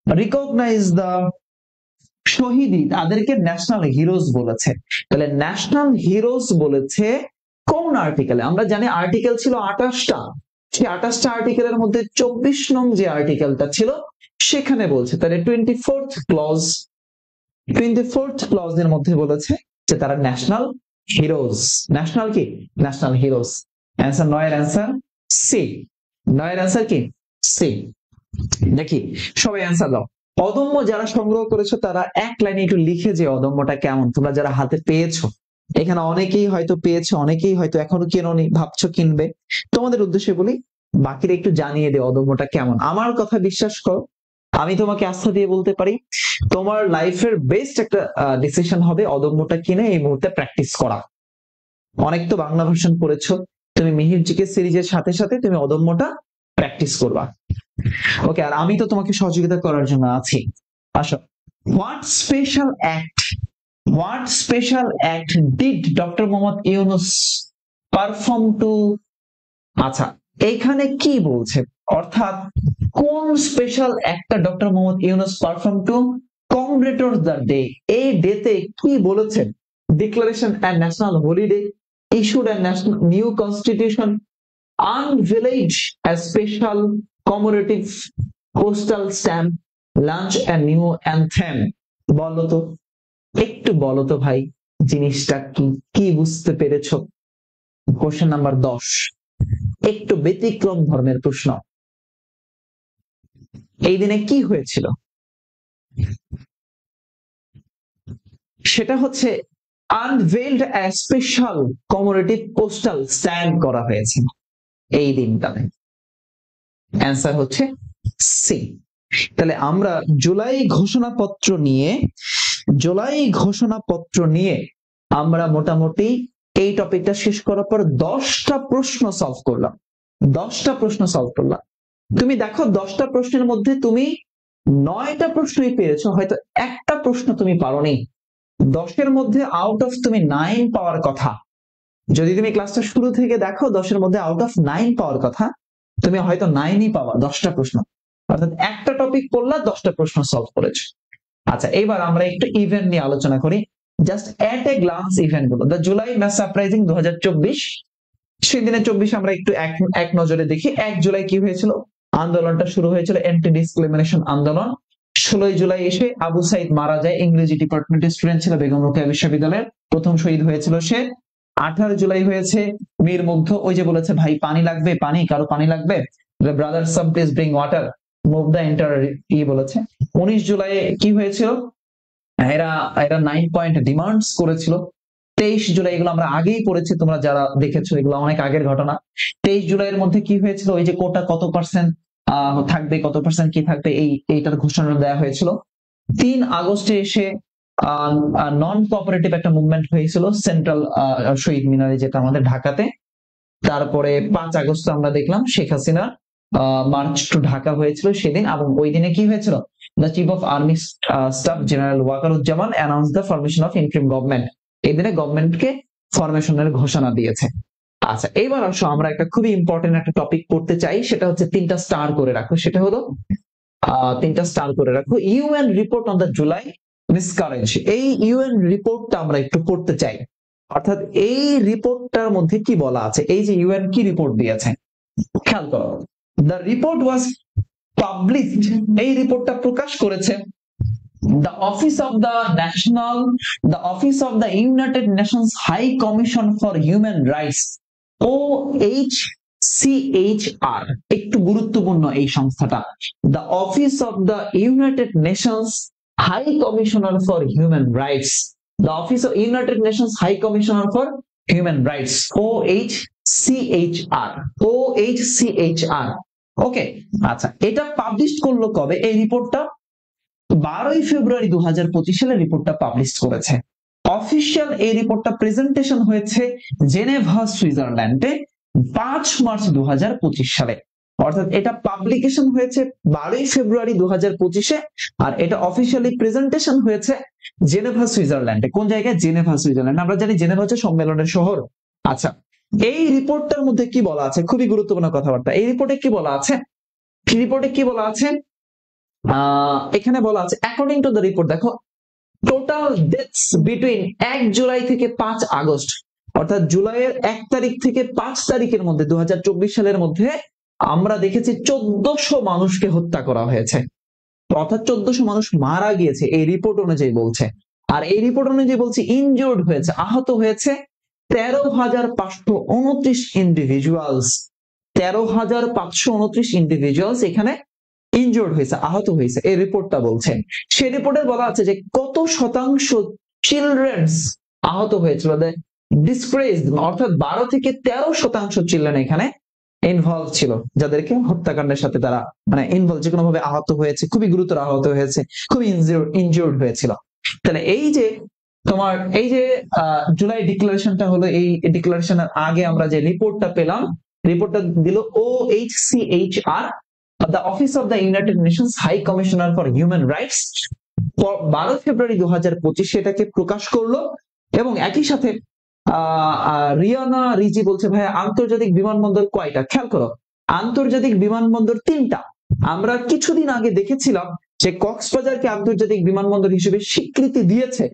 রিকগনাইজ দা শহীদি, তাদেরকে ন্যাশনাল হিরোজ বলেছে? তাহলে ন্যাশনাল হিরোজ বলেছে কোন আর্টিকেলে? আমরা জানি আর্টিকেল ছিল 28টা, সেই 28টা আর্টিকেলের মধ্যে 24 নং যে আর্টিকেলটা ছিল সেখানে বলছে, তাহলে 24th ক্লজের মধ্যে বলেছে যে তারা ন্যাশনাল হিরোজ। ন্যাশনাল কি? National heroes. অ্যান্সার 9 এর অ্যান্সার সি। 9 এর অ্যান্সার কি? সি। দেখি সবাই অ্যান্সার দাও। অদম্য যারা সংগ্রহ করেছো তারা এক লাইনে একটু লিখে যে অদম্যটা কেমন, তোমরা যারা হাতে পেয়েছো। এখানে অনেকেই হয়তো পেয়েছো, অনেকেই হয়তো এখনো কেনোনি, ভাবছো কিনবে। তোমাদের উদ্দেশ্যে বলি, বাকিরা একটু জানিয়ে দে অদম্যটা কেমন। আমার কথা বিশ্বাস করো, আমি তোমাকে আস্থা দিয়ে বলতে পারি তোমার লাইফের বেস্ট একটা ডিসিশন হবে অদম্যটা কিনে এই মুহূর্তে প্র্যাকটিস করা। অনেক তো বাংলা ভার্সন পড়েছো, তুমি মিহির জিকে সিরিজের সাথে সাথে তুমি অদম্যটা প্র্যাকটিস করবা। ওকে, আর আমি তো তোমাকে সহযোগিতা করার জন্য আছি। আসো, what special act did doctor Mohammad Yunus perform to, আচ্ছা এইখানে কি বলছে, অর্থাৎ কোন স্পেশাল অ্যাক্টটা doctor Mohammad Yunus perform to commemorate the day, এই ডেতে কি বলেছেন? Declaration and national holiday, issued and national new constitution, unveiled a special commemorative postal stamp, launch a new anthem. বলো তো, একটু বলো তো ভাই জিনিসটা কি, কি বুঝতে পেরেছো? কোশ্চেন নাম্বার 10, একটু ব্যতিক্রম ধর্মের প্রশ্ন। এই দিনে কি হয়েছিল? সেটা হচ্ছে unveiled a special commemorative postal stamp করা হয়েছে এই দিনটাতে। অ্যান্সার হচ্ছে সি। তাহলে আমরা জুলাই ঘোষণাপত্র নিয়ে আমরা মোটামুটি এই টপিকটা শেষ করার পর 10টা প্রশ্ন সলভ করলাম। 10টা প্রশ্ন সলভ করলাম। তুমি দেখো 10টা প্রশ্নের মধ্যে তুমি 9টা প্রশ্নই পেরেছো, হয়তো একটা প্রশ্ন তুমি পারোনি। 10-এর মধ্যে আউট অফ তুমি 9 পাওয়ার কথা। যদি তুমি ক্লাসটা শুরু থেকে দেখো 10-এর মধ্যে আউট অফ 9 পাওয়ার কথা, তুমি হয়তো 9ই পাবা 10টা প্রশ্ন। অর্থাৎ একটা টপিক পড়লা, 10টা প্রশ্ন সলভ করেছো। আচ্ছা, এবার আমরা একটু ইভেন্ট নিয়ে আলোচনা করি। জাস্ট এট এ গ্লান্স ইভেন্ট গুলো, দ্য জুলাই ম্যাস আপরাইজিং 2024, সেই দিনে 24 আমরা একটু এক নজরে দেখি। 1 জুলাই কি হয়েছিল? আন্দোলনটা শুরু হয়েছিল অ্যান্টি ডিসক্রিমিনেশন আন্দোলন। 16 জুলাই এসে আবু সাইদ মারা যায়, ইংরেজি ডিপার্টমেন্টের স্টুডেন্ট ছিল, বেগম রোকেয়া বিশ্ববিদ্যালয়ের প্রথম শহীদ হয়েছিল সে। 18 জুলাই হয়েছে মীর মুগ্ধ, ওই যে বলেছে ভাই পানি লাগবে, পানি, কারো পানি লাগবে, brother some please bring water, move the enter, বলেছে। 19 জুলাই কি হয়েছিল? এরা 9 পয়েন্ট ডিমান্ডস করেছিল। 23 জুলাই, এগুলো আমরা আগেই পড়েছি, তোমরা যারা দেখেছো এগুলো অনেক আগের ঘটনা। 23 জুলাইয়ের মধ্যে কি হয়েছিল? ওই যে কোটা কত পার্সেন্ট থাকবে, কত পার্সেন্ট কি থাকবে, এইটার ঘোষণা দেওয়া হয়েছিল। 3 আগস্টে এসে নন কোঅপারেটিভ একটা মুভমেন্ট হয়েছিল সেন্ট্রাল শহীদ মিনারে, যেটা আমাদের ঢাকাতে। তারপরে 5 আগস্ট আমরা দেখলাম শেখ হাসিনা মার্চ টু ঢাকা হয়েছিল সেদিন, এবং ওই দিনে কি হয়েছিল? the Chief of Army Staff General Waqaruzzaman announced the formation of interim government. এই দিনে গভর্নমেন্টকে ফরমেশনের ঘোষণা দিয়েছে। আচ্ছা, এবার আসো আমরা একটা খুবই ইম্পর্টেন্ট একটা টপিক পড়তে চাই, সেটা হচ্ছে তিনটা স্টার করে রাখো, সেটা হলো তিনটা স্টার করে রাখো, UN report on the July miscarriage. এই ইউএন রিপোর্টটা আমরা একটু পড়তে চাই, অর্থাৎ এই রিপোর্টটার মধ্যে কি বলা আছে, এই যে ইউএন কি রিপোর্ট দিয়েছে খেয়াল করো। দ্য রিপোর্ট ওয়াজ পাবলিশড, এই রিপোর্টটা প্রকাশ করেছে the office of the United Nations High Commission for Human Rights, OHCHR, একটু গুরুত্বপূর্ণ এই সংস্থাটা, the office of the United Nations High Commissioner for Human Rights, the office of United Nations High Commissioner for Human Rights, OHCHR। ওকে, আচ্ছা, এটা publish করলো কবে? এই রিপোর্টটা 12 ফেব্রুয়ারি 2025 সালে রিপোর্টটা পাবলিশ করেছে। অফিশিয়াল এই রিপোর্টটা প্রেজেন্টেশন হয়েছে জেনেভা, সুইজারল্যান্ডে 5 মার্চ 2025 সালে। অর্থাৎ এটা পাবলিকেশন হয়েছে 12 ফেব্রুয়ারি 2025-এ, আর এটা অফিশিয়ালি প্রেজেন্টেশন হয়েছে জেনেভা, সুইজারল্যান্ডে। কোন জায়গায়? Geneva, Switzerland. আমরা জানি জেনেভা হচ্ছে সম্মেলনের শহর। আচ্ছা, এই রিপোর্টটার মধ্যে কি বলা আছে? খুবই গুরুত্বপূর্ণ কথাবার্তা। এই রিপোর্টে কি বলা আছে? এখানে বলা আছে অ্যাকর্ডিং টু দ্য রিপোর্ট, দেখো, টোটাল ডেথস বিটুইন 1 জুলাই থেকে 5 আগস্ট, অর্থাৎ জুলাইয়ের 1 তারিখ থেকে 5 তারিখের মধ্যে 2024 সালের মধ্যে আমরা দেখেছি 1400 মানুষকে হত্যা করা হয়েছে, অর্থাৎ 1400 মানুষ মারা গিয়েছে এই রিপোর্ট অনুযায়ী বলছে। আর এই রিপোর্ট অনুযায়ী বলছে ইনজুর্ড হয়েছে, আহত হয়েছে 13,529 ইন্ডিভিজুয়ালস। 13,529 ইন্ডিভিজুয়ালস এখানে ইনজুর্ড হয়েছে, আহত হয়েছে, এই রিপোর্টটা বলছে। সেই রিপোর্টে বলা আছে যে কত শতাংশ চিলড্রেন্স আহত হয়েছিল, ডিসপ্রেসড, অর্থাৎ 12 থেকে 13% চিলড্রেন এখানে ইনভলভ ছিল, যাদেরকে হত্যাকাণ্ডের সাথে তারা মানে ইনভলভ, যে কোনো ভাবে আহত হয়েছে, খুবই গুরুতর আহত হয়েছে, খুবই ইনজুর্ড হয়েছিল। তাহলে এই যে তোমার এই যে জুলাই ডিক্লারেশনটা হলো, এই ডিক্লারেশনের আগে আমরা যে রিপোর্টটা পেলাম, রিপোর্টটা দিল OHCHR, the Office of the United Nations High Commissioner for Human Rights, 12 ফেব্রুয়ারি 2025 এটাকে প্রকাশ করলো। এবং একই সাথে রিয়ানা রিজি বলছে, ভাই আন্তর্জাতিক বিমানবন্দর কয়টা? খেয়াল করো, আন্তর্জাতিক বিমানবন্দর 3টা। আমরা কিছুদিন আগে দেখেছিলাম যে কক্সবাজারকে আন্তর্জাতিক বিমানবন্দর হিসেবে স্বীকৃতি দিয়েছে,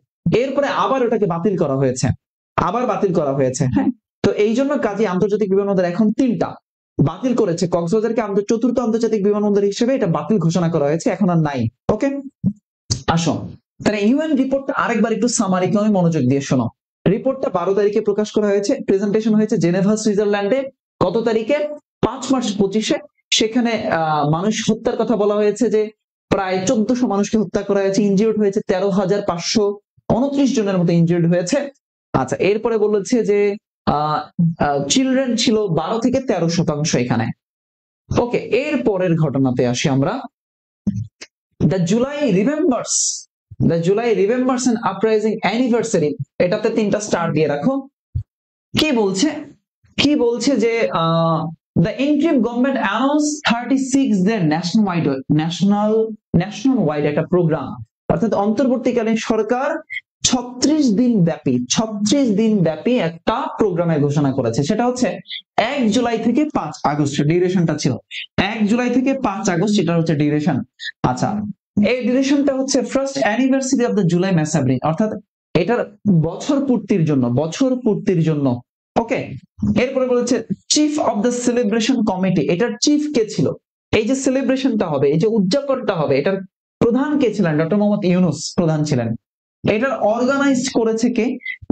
এরপরে আবার ওটাকে বাতিল করা হয়েছে, হ্যাঁ। তো এই জন্য কাজে আন্তর্জাতিক বিমানবন্দর এখন 3টা বাতিল করেছে। কক্সবাজারকে চতুর্থ আন্তর্জাতিক বিমানবন্দর হিসেবে এটা বাতিল ঘোষণা করা হয়েছে, এখন আর নাই। ওকে, আসো তাহলে ইউএন রিপোর্টটা আরেকবার একটু সামারি ক্রমে মনোযোগ দিয়ে শোনো। রিপোর্টটা 12 তারিখে প্রকাশ করা হয়েছে, প্রেজেন্টেশন হয়েছে জেনেভা, সুইজারল্যান্ডে। কত তারিখে? 5 মার্চ 25-এ। সেখানে মানুষ হত্যার কথা বলা হয়েছে যে প্রায় 1400 মানুষকে হত্যা করা হয়েছে, ইনজিউর্ড হয়েছে 13,529 জনের মতো ইনজিউর্ড হয়েছে। আচ্ছা, এরপরে বলেছে যে চিলড্রেন ছিল 12 থেকে 13% এখানে। ওকে, এর পরের ঘটনাতে আসি আমরা। The July remembers and uprising anniversary, এটাতে 3টা স্টার দিয়ে রাখো। কি বলছে যে the interim government announced 36 their national wide একটা প্রোগ্রাম, অর্থাৎ অন্তর্বর্তীকালীন সরকার 36 দিন ব্যাপী একটা প্রোগ্রামের ঘোষণা করেছে। সেটা হচ্ছে 1 জুলাই থেকে 5 আগস্ট, ডিউরেশনটা ছিল 1 জুলাই থেকে 5 আগস্ট, এটা হচ্ছে ডিউরেশন। আচ্ছা, এই ডিউরেশনটা হচ্ছে first anniversary of the July massacre, অর্থাৎ এটার বছর পূর্তির জন্য। ওকে, এরপরে বলেছে chief of the celebration committee, এটার চিফ কে ছিল? এই যে সেলিব্রেশনটা হবে, এই যে উদযাপনটা হবে, এটার প্রধান কে ছিলেন? ডক্টর মোহাম্মদ ইউনূস প্রধান ছিলেন। এটার অর্গানাইজ করেছে কে?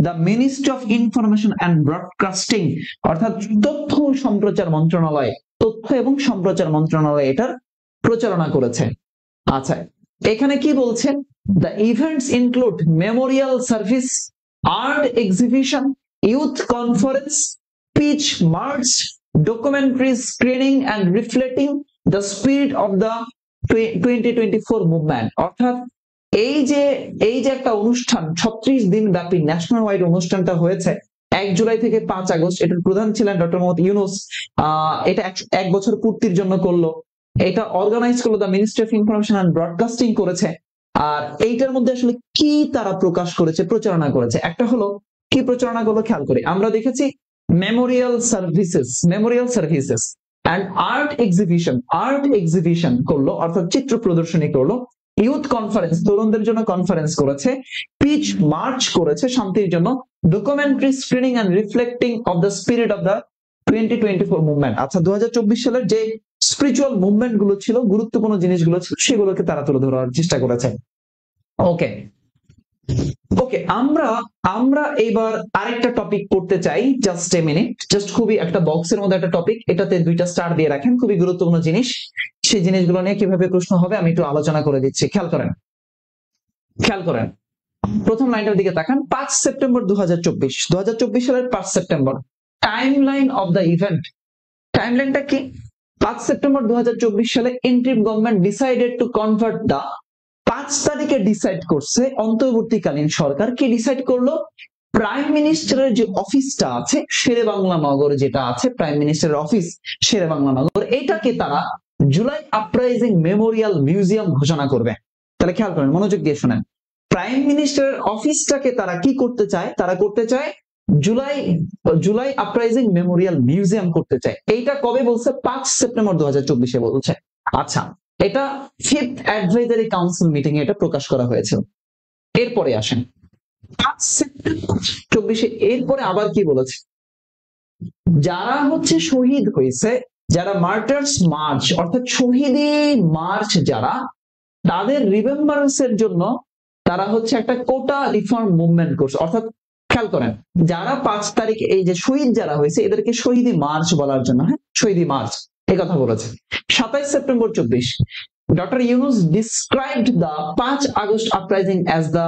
The ministry of information and broadcasting, অর্থাৎ তথ্য এবং সম্প্রচার মন্ত্রণালয় এটার প্রচারণা করেছে। আচ্ছা, এখানে কি বলছে? The events include Memorial service, art exhibition, youth conference, speech, march, documentary screening and reflecting the spirit of the 2024 movement, অর্থাৎ এই যে একটা অনুষ্ঠান 36 দিন ব্যাপী ন্যাশনাল ওয়াইড অনুষ্ঠানটা হয়েছে 1 জুলাই থেকে 5 আগস্ট, এটার প্রধান ছিলেন ডক্টর মোহাম্মদ ইউনূস। এটা 1 বছর পূর্তির জন্য করলো। এটা অর্গানাইজ করলো the ministry of information and broadcasting করেছে। আর এইটার মধ্যে আসলে কি তারা প্রকাশ করেছে, প্রচারণা করেছে, একটা হলো কি প্রচারণা করলো খেয়াল করি। আমরা দেখেছি Memorial services and art exhibition করলো, অর্থাৎ চিত্র প্রদর্শনী করলো। ইউথ কনফারেন্স, তরুণদের জন্য কনফারেন্স করেছে। পিচ মার্চ করেছে শান্তির জন্য। Documentary screening and reflecting of the spirit of the 2024 movement. আচ্ছা, 2024 সালের যে স্পিরিচুয়াল মুভমেন্ট গুলো ছিল, গুরুত্বপূর্ণ জিনিসগুলো ছিল, সেগুলোকে তারা তুলে ধরার চেষ্টা করেছে। ওকে ওকে, আমরা এবার আরেকটা টপিক পড়তে চাই। জাস্ট এ মিনিট, জাস্ট খুবই একটা বক্সের মধ্যে একটা টপিক, এটাতে 2টা স্টার দিয়ে রাখেন, খুবই গুরুত্বপূর্ণ জিনিস। সেই জিনিসগুলো নিয়ে কিভাবে প্রশ্ন হবে আমি একটু আলোচনা করে দিচ্ছি, খেয়াল করেন। প্রথম লাইনটার দিকে তাকান। 5 সেপ্টেম্বর 2024 সালের 5 September, timeline of the event. টাইমলাইনটা কি? 5 সেপ্টেম্বর 2024 সালে interim government decided to convert the, 5 তারিখে ডিসাইড করছে অন্তর্বর্তীকালীন সরকার, কি ডিসাইড করলো? প্রাইম মিনিস্টারের যে অফিসটা আছে শেরেবাংলা নগর, যেটা আছে প্রাইম মিনিস্টারের অফিস শেরেবাংলা নগর, এটাকে তারা জুলাই আপরাইজিং মেমোরিয়াল মিউজিয়াম ঘোষণা করবে। তাহলে খেয়াল করেন, মনোযোগ দিয়ে শোনেন। প্রাইম মিনিস্টারের অফিসটাকে তারা কি করতে চায়? তারা করতে চায় জুলাই আপরাইজিং মেমোরিয়াল মিউজিয়াম করতে চায়। এইটা কবে বলছে? 5 সেপ্টেম্বর 2024 বলছে। আচ্ছা, এটা 5th অ্যাডভাইজারি কাউন্সিল মিটিং এ এটা প্রকাশ করা হয়েছিল। এরপরে আসেন 5 সেপ্টেম্বর 2024, এরপরে আবার কি বলেছে? যারা হচ্ছে শহীদ হয়েছে, যারা মার্টার্স মার্চ অর্থাৎ শহীদি মার্চ যারা, তাদের রিমেম্বারেন্স এর জন্য তারা হচ্ছে একটা কোটা রিফর্ম মুভমেন্ট করছে। অর্থাৎ খেয়াল করেন, যারা 5 তারিখ এই যে শহীদ যারা হয়েছে এদেরকে শহীদি মার্চ বলার জন্য, হ্যাঁ, শহীদি মার্চ এই কথা বলেছে। 27 September 24, doctor Yunus described the 5 August uprising as the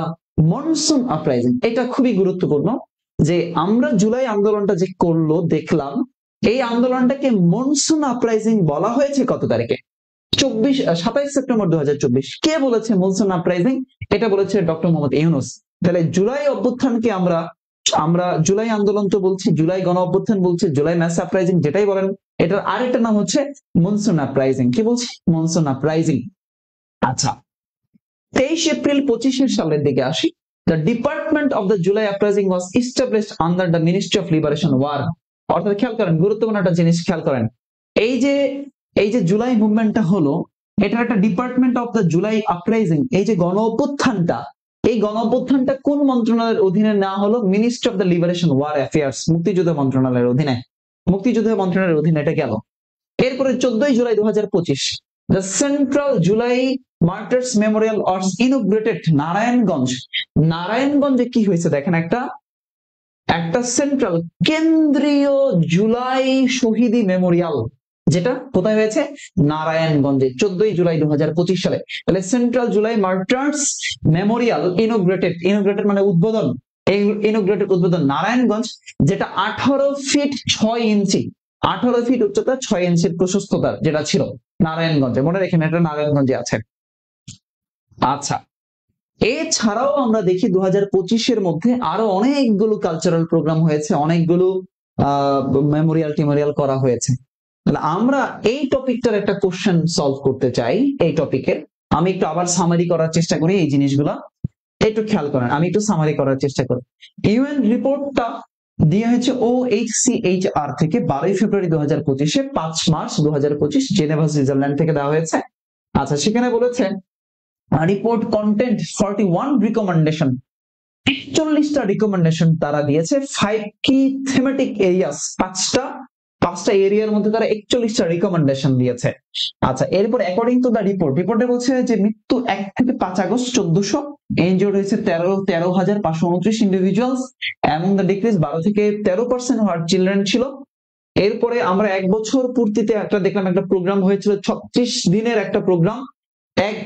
monsoon uprising. এটা খুবই গুরুত্বপূর্ণ যে আমরা জুলাই আন্দোলনটা যে করলো দেখলাম, এই আন্দোলনটাকে মনসুন আপরাইজিং বলা হয়েছে কত তারিখে? 27 সেপ্টেম্বর 2024। কে বলেছে মনসুন আপরাইজিং? এটা বলেছে ডক্টর মোহাম্মদ ইউনুস। তাহলে জুলাই অভ্যুত্থানকে আমরা জুলাই আন্দোলন তো বলছি, জুলাই গণ অভ্যুত্থান বলছি, জুলাই ম্যাস আপরাইজিং যেটাই বলেন, এটার আরেকটা নাম হচ্ছে মনসুন আপরাইজিং। কি বলছি? Monsoon uprising. আচ্ছা, 23 এপ্রিল 25 সালের দিকে আসি। The Department of the July Uprising was established under the Ministry of Liberation War. অর্থাৎ খেয়াল করেন, গুরুত্বপূর্ণ একটা জিনিস খেয়াল করেন। এই যে জুলাই মুভমেন্টটা হলো, এটা একটা department of the July uprising. এই যে গণ অভ্যুত্থানটা, এই গণ অভ্যুত্থানটা কোন মন্ত্রণালয়ের অধীনে না হলো? Ministry of the liberation war affairs, মুক্তিযুদ্ধ মন্ত্রণালয়ের অধীনে। মুক্তিযুদ্ধ মন্ত্রণালয়ের অধীনে এটা গেল। এরপরে 14 July 2025, the Central July Martyrs Memorial was inaugurated নারায়ণগঞ্জে কি হয়েছে দেখেন, একটা সেন্ট্রাল কেন্দ্রীয় জুলাই শহীদি মেমোরিয়াল, যেটা কোথায় হয়েছে? নারায়ণগঞ্জে, 14 জুলাই 2025 সালে। তাহলে সেন্ট্রাল জুলাই মার্টার্স মেমোরিয়াল ইনোগ্রেটেড মানে উদ্বোধন, এই ইনোগ্রেটেড উদ্বোধন নারায়ণগঞ্জ, যেটা 18 ফিট 6 ইঞ্চি, 18 ফিট উচ্চতা, 6 ইঞ্চির প্রশস্ততার যেটা ছিল নারায়ণগঞ্জে। মনে রাখেন, এটা নারায়ণগঞ্জে আছে। আচ্ছা, এছাড়াও আমরা দেখি 2025 মধ্যে আরো অনেকগুলো কালচারাল প্রোগ্রাম হয়েছে, অনেকগুলো মেমোরিয়াল টিমোরিয়াল করা হয়েছে। তাহলে আমরা এই টপিকটার একটা কোশ্চেন সলভ করতে চাই। এই টপিকের আমি একটু আবার সামারি করার চেষ্টা করি এই জিনিসগুলা, একটু খেয়াল করেন, আমি একটু সামারি করার চেষ্টা করি। ইউএন রিপোর্টটা দিয়ে হয়েছে OHCHR থেকে 12 ফেব্রুয়ারি 2025, 5 মার্চ 2025 জেনেভা সুইজারল্যান্ড থেকে দেওয়া হয়েছে। আচ্ছা, সেখানে বলেছে রিপোর্ট কন্টেন্ট 41 রিকমেন্ডেশন, 41টা রিকমেন্ডেশন তারা দিয়েছে। 5 কি থিমেটিক এরিয়াস, পাঁচটা এরিয়ার মধ্যে তারা 41টা রিকমেন্ডেশন দিয়েছে। আচ্ছা, এরপর অ্যাকর্ডিং টু দ্য রিপোর্টে বলছে যে মৃত্যু 1 থেকে 5 আগস্ট 1400, ইনজুর্ড হয়েছে 13,529 ইন্ডিভিজুয়ালস, এবং দ্য ডিক্রিজ 12 থেকে 13% হওয়ার চিলড্রেন ছিল। এরপরে আমরা 1 বছর পূর্তিতে একটা দেখলাম, একটা প্রোগ্রাম হয়েছিল 36 দিনের একটা প্রোগ্রাম, 1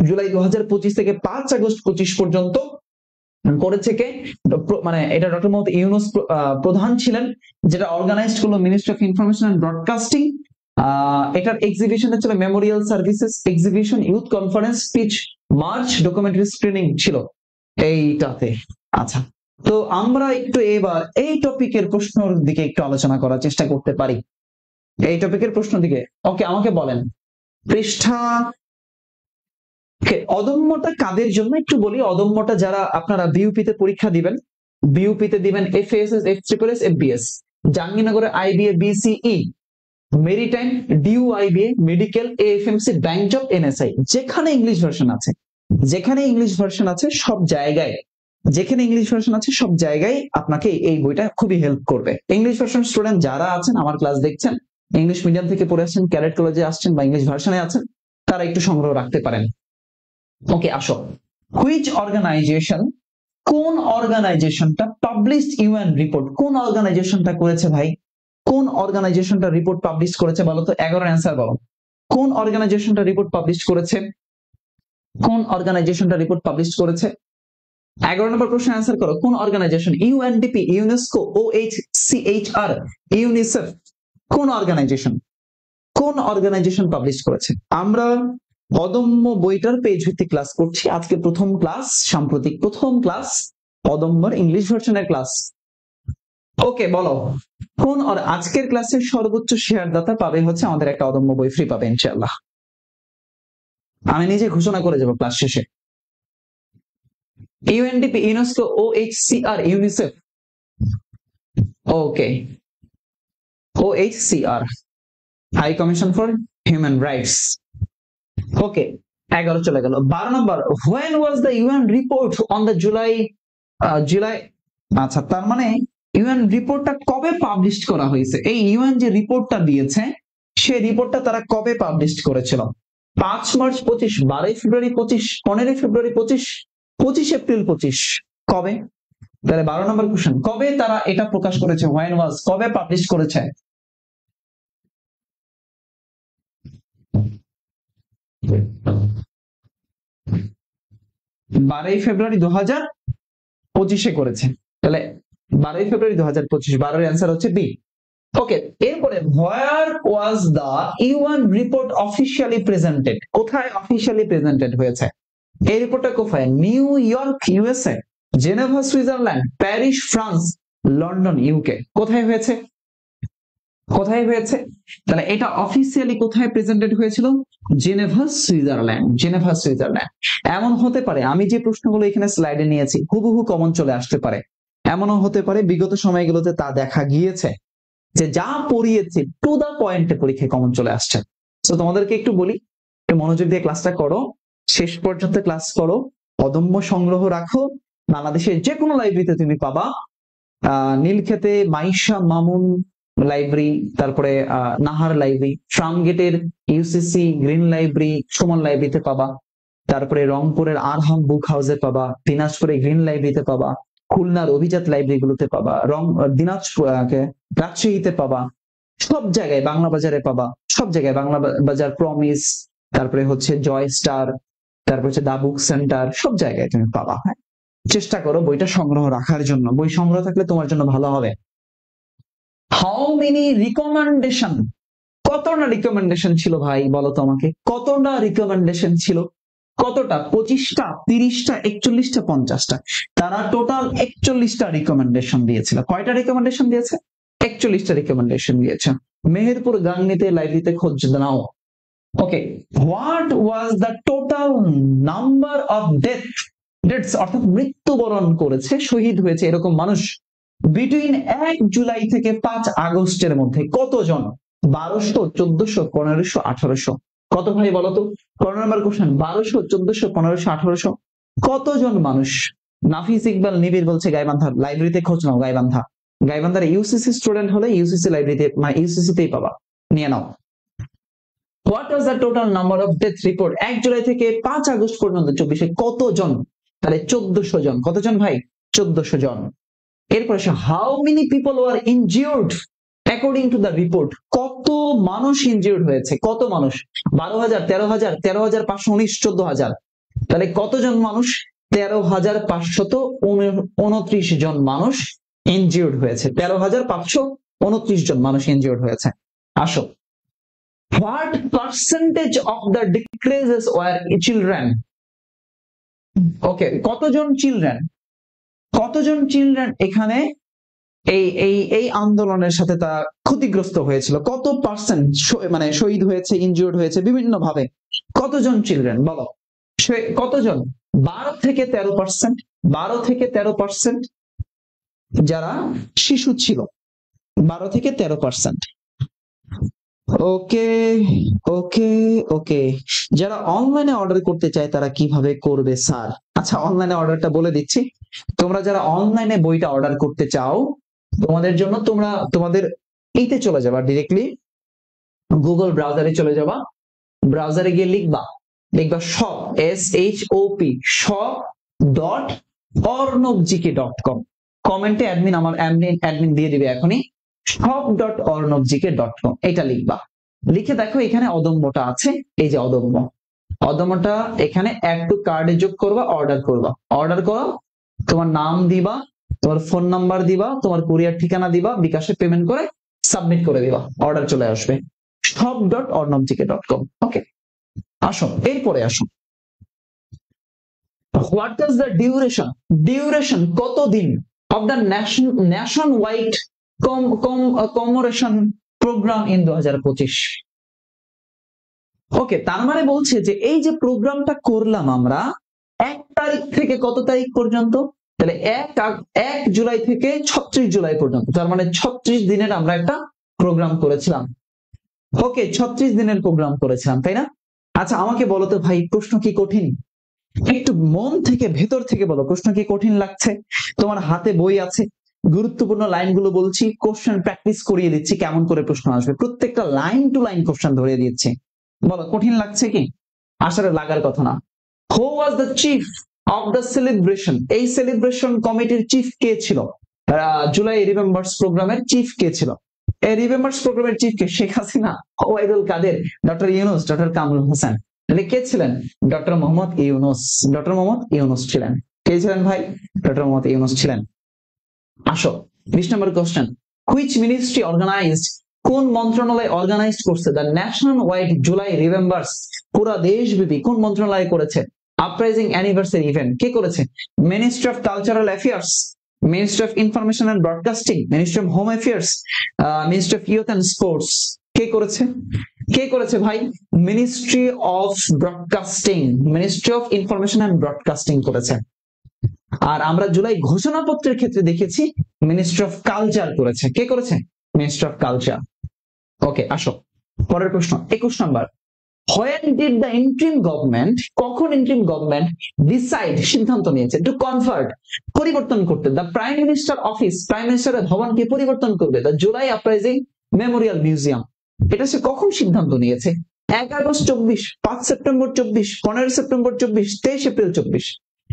জুলাই 2025 থেকে 5 আগস্ট 25 পর্যন্ত করেছে কে? মানে এটা ডক্টর মোহাম্মদ ইউনুস প্রধান ছিলেন, যেটা অর্গানাইজড করলো ministry of information and broadcasting. এটার এক্সিবিশনটা ছিল memorial services exhibition, youth conference, speech march, documentary screening ছিল এইটাতে। আচ্ছা, তো আমরা একটু এবার এই টপিকের প্রশ্নের দিকে একটু আলোচনা করার চেষ্টা করতে পারি। এই টপিকের প্রশ্ন দিকে ওকে, আমাকে বলেন পৃষ্ঠা অদম্যটা কাদের জন্য একটু বলি। অদম্যটা যারা আপনারা বিইউপিতে পরীক্ষা দিবেন, বিইউপিতে দিবেন এফএএসএস, এফএএস, এফবিএস, জাহাঙ্গীরনগরের IBA, BCE, maritime, DUIBA, medical, AFMC, bank job, NSI, যেখানে ইংলিশ ভার্সন আছে, যেখানে ইংলিশ ভার্সন আছে সব জায়গায়, যেখানে ইংলিশ ভার্সন আছে সব জায়গায় আপনাকে এই বইটা খুবই হেল্প করবে। ইংলিশ ভার্সন স্টুডেন্ট যারা আছেন, আমার ক্লাস দেখছেন, ইংলিশ মিডিয়াম থেকে পড়ে আসছেন, ক্যাডেট কলেজে আসছেন বা ইংলিশ ভার্সনে আছেন, তারা একটু সংগ্রহ রাখতে পারেন। ওকে, আসো। হুইচ অর্গানাইজেশন, কোন অর্গানাইজেশনটা পাবলিশড ইউএন রিপোর্ট, কোন অর্গানাইজেশনটা করেছে ভাই, কোন অর্গানাইজেশনটা রিপোর্ট পাবলিশ করেছে বলো তো? 11 অ্যান্সার বলো। কোন অর্গানাইজেশনটা রিপোর্ট পাবলিশ করেছে? কোন অর্গানাইজেশনটা রিপোর্ট পাবলিশ করেছে? 11 নম্বর প্রশ্ন অ্যান্সার করো। কোন organization? UNDP, UNESCO, OHCHR, UNICEF, কোন অর্গানাইজেশন, কোন অর্গানাইজেশন পাবলিশ করেছে? আমরা অদম্য বইটার পেজ ভিত্তিক ক্লাস করছি। আজকে প্রথম ক্লাস, সাম্প্রতিক প্রথম ক্লাস, অদম্যর ইংলিশ ভার্সনের ক্লাস। ওকে, বলো কোন আজকের ক্লাসের সর্বোচ্চ শেয়ারদাতা পাবে হচ্ছে আমাদের একটা অদম্য বই ফ্রি পাবে ইনশাআল্লাহ। আমি নিজে ঘোষণা করে যাব ক্লাস শেষে। UNDP, UNESCO, OHCHR, UNICEF. Okay, OHCHR, high commission for human rights. Okay, 11 চলে গেল। 12 নম্বর, when was the UN report on the July আচ্ছা, তার মানে ইউএন রিপোর্টটা কবে পাবলিশ করা হয়েছে? এই ইউএন যে রিপোর্টটা দিয়েছে সেই রিপোর্টটা তারা কবে পাবলিশ করেছিল? 5 মার্চ 25, 12 ফেব্রুয়ারি 25, 15 ফেব্রুয়ারি 25, 25 এপ্রিল 25, কবে? তাহলে 12 নম্বর কোশ্চেন, কবে তারা এটা প্রকাশ করেছে? when was, কবে পাবলিশ করেছে? 12 ফেব্রুয়ারি 2025 করেছে। তাহলে 12 ফেব্রুয়ারি 2025, 12 এর অ্যান্সার হচ্ছে বি। ওকে, এরপরে where was the UN report officially presented, কোথায় অফিশিয়ালি প্রেজেন্টেড হয়েছে? এই রিপোর্টটা কোথায়? New York USA, Geneva Switzerland, Paris France, London UK. কোথায় হয়েছে? কোথায় হয়েছে? তাহলে এটা অফিসিয়ালি কোথায় প্রেজেন্টেড হয়েছিল? Geneva Switzerland, Geneva Switzerland. এমন হতে পারে আমি যে প্রশ্নগুলো এখানে স্লাইডে নিয়েছি হুবহু কমন চলে আসতে পারে, এমনও হতে পারে বিগত সময়গুলোতে তা দেখা গিয়েছে যে যা পড়িয়েছে টু দা পয়েন্টে পরীক্ষায় কমন চলে আসছে। তো তোমাদেরকে একটু বলি, একটু মনোযোগ দিয়ে ক্লাসটা করো, শেষ পর্যন্ত ক্লাস করো, অদম্য সংগ্রহ রাখো। বাংলাদেশের যে কোনো লাইব্রেরিতে তুমি পাবা, নীলক্ষেতে মাইশা মামুন লাইব্রেরি, তারপরে নাহার লাইব্রেরি, ফার্মগেটের ইউসিসি গ্রিন লাইব্রেরি, সুমন লাইব্রেরিতে পাবা, তারপরে রংপুরের আরহাম বুক হাউসে পাবা, দিনাজপুরের গ্রিন লাইব্রেরিতে পাবা, খুলনার অভিজাত লাইব্রেরি গুলোতে পাবা, দিনাজপুর রাজশাহীতে পাবা, সব জায়গায় বাংলা বাজারে পাবা, সব জায়গায় বাংলা বাজার, প্রমিস, তারপরে হচ্ছে জয় স্টার, তারপর হচ্ছে দা বুক সেন্টার, সব জায়গায় তুমি পাবা। হ্যাঁ, চেষ্টা করো বইটা সংগ্রহ রাখার জন্য, বই সংগ্রহ থাকলে তোমার জন্য ভালো হবে। হাউ মেনি রিকমেন্ডেশন, কতটা রিকমেন্ডেশন ছিল ভাই বলো তো আমাকে, কতটা রিকমেন্ডেশন ছিল? কতটা? 25টা, 30টা, 41টা, 50টা? তারা টোটাল 41টা রিকমেন্ডেশন দিয়েছিল। কয়টা রিকমেন্ডেশন দিয়েছে? 41টা রিকমেন্ডেশন দিয়েছে। মেহেরপুর গাংনীতে লাইব্রেরিতে খোঁজ নাও। Okay, what was the total number of deaths, অর্থাৎ মৃত্যুবরণ করেছে, শহীদ হয়েছে এরকম মানুষ বিটুইন 1 জুলাই থেকে 5 আগস্টের মধ্যে কতজন? 1200, 1400, 1500, 1800? কত ভাই বলো তো? 15 নম্বর কোশ্চেন, 1200, 1400, 1500, 1800? কতজন মানুষ? নাফিস ইকবাল নিবিড় বলছে গাইবান্ধা লাইব্রেরিতে খোঁজ নাও। গাইবান্ধার ইউসিসি স্টুডেন্ট হলে ইউসিসি লাইব্রেরিতে, মানে ইউসিসিতেই পাবা, নিয়ে নাও। What was the total number of death report 1 July থেকে 5 আগস্ট পর্যন্ত 24-এ কতজন? তাহলে 1400 জন। কতজন ভাই? 1400 জন। এরপর how many people were injured according to the report, কত মানুষ ইনজিউরড হয়েছে? কত মানুষ? 12,000, 13,000, 13,519, 14,000? তাহলে কতজন মানুষ? 13,529 জন মানুষ ইনজিউরড হয়েছে। 13,529 জন মানুষ ইনজিউরড হয়েছে। আসো, what percentage of the decreases were children? Okay, কতজন চিলড্রেন? কতজন চিলড্রেন এখানে এই এই এই আন্দোলনের সাথে তারা ক্ষতিগ্রস্ত হয়েছিল? কত পার্সেন্ট মানে শহীদ হয়েছে, ইনজিওর্ড হয়েছে বিভিন্ন ভাবে? কতজন চিলড্রেন বলো? কতজন? 12 থেকে 13%। 12 থেকে 13% যারা শিশু ছিল, 12 থেকে 13%। ওকে, ওকে, ওকে। যারা অনলাইনে অর্ডার করতে চায় তারা কিভাবে করবে স্যার? আচ্ছা, অনলাইনে অর্ডারটা বলে দিচ্ছি। তোমরা যারা অনলাইনে বইটা অর্ডার করতে চাও, তোমাদের জন্য তোমরা তোমাদের এইতে চলে যাবা, ডিরেক্টলি গুগল ব্রাউজারে চলে যাবা। ব্রাউজারে গিয়ে লিখবা শপ, SHOP, shop.ornobgk.com। কমেন্টে আমার অ্যাডমিন দিয়ে দিবে এখনই, shop.ornobgk.com এটা লিখবা। লিখে দেখো এখানে অদম্যটা আছে, এই যে অদম্যটা এখানে অ্যাড টু কার্ডে যোগ করবা, অর্ডার করবা। অর্ডার করো, তোমার নাম দিবা, তোমার ফোন নাম্বার দিবা, তোমার কুরিয়ার ঠিকানা দিবা, বিকাশে পেমেন্ট করে সাবমিট করে দিবা, অর্ডার চলে আসবে shop.ornobgk.com। ওকে, আসো এরপরে আসো। হোয়াট ইজ দ্য ডিউরেশন কতদিন of the nationwide commemoration program in 2025? Okay, তার মানে বলছে যে এই যে প্রোগ্রামটা করলাম আমরা 1 তারিখ থেকে কত তারিখ পর্যন্ত? তাহলে 1 জুলাই থেকে 36 জুলাই পর্যন্ত, তার মানে 36 দিনের আমরা একটা প্রোগ্রাম করেছিলাম। ওকে, 36 দিনের প্রোগ্রাম করেছিলাম, তাই না? আচ্ছা, আমাকে বলো তো ভাই, প্রশ্ন কি কঠিন? একটু মন থেকে ভেতর থেকে বলো, প্রশ্ন কি কঠিন লাগছে? তোমার হাতে বই আছে, গুরুত্বপূর্ণ লাইনগুলো বলছি, কোশ্চেন প্র্যাকটিস করিয়ে দিচ্ছি কেমন করে প্রশ্ন আসবে, প্রত্যেকটা লাইন টু লাইন কোশ্চেন ধরিয়ে দিচ্ছি। বলো, কঠিন লাগছে কি? আসলে লাগার কথা না। Who was the chief of the celebration? এই সেলিব্রেশন কমিটির চিফ কে ছিল? জুলাই রিমেম্বার্স প্রোগ্রামের চিফ কে ছিল? এই রিমেম্বার্স প্রোগ্রামের চিফ কে? Sheikh Hasina, Obaidul Quader, doctor Yunus, doctor Kamrul Hossain? তাহলে কে ছিলেন? ডক্টর মোহাম্মদ ইউনূস। ডক্টর মোহাম্মদ ইউনূস ছিলেন। কে ছিলেন ভাই? ডক্টর মোহাম্মদ ইউনূস ছিলেন। আসো 20 নম্বর কোশ্চেন। Which ministry organized? কোন মন্ত্রণালয় অর্গানাইজ করছে the national wide July remembers? পুরা দেশব্যাপী কোন মন্ত্রণালয় করেছে আপরাইজিং অ্যানিভার্সারি ইভেন্ট? কে করেছে? Ministry of cultural affairs, ministry of information and broadcasting, ministry of home affairs, ministry of youth and sports? কে করেছে? কে করেছে ভাই? Ministry of broadcasting, ministry of information and broadcasting করেছে। আর আমরা জুলাই ঘোষণাপত্রের ক্ষেত্রে দেখেছি মিনিস্ট্রি অফ কালচার করেছে। কে করেছে? Ministry of culture. ওকে, আসো পরের প্রশ্ন 21 number. When did the interim government, কখন interim government decide, সিদ্ধান্ত নিয়েছে, to convert, পরিবর্তন করতে, the prime minister office, prime minister ভবনকে পরিবর্তন করবে the July uprising memorial museum? এটা সে কখন সিদ্ধান্ত নিয়েছে? 1 আগস্ট 24, 5 সেপ্টেম্বর 24, 15 সেপ্টেম্বর 24, 23 এপ্রিল 24?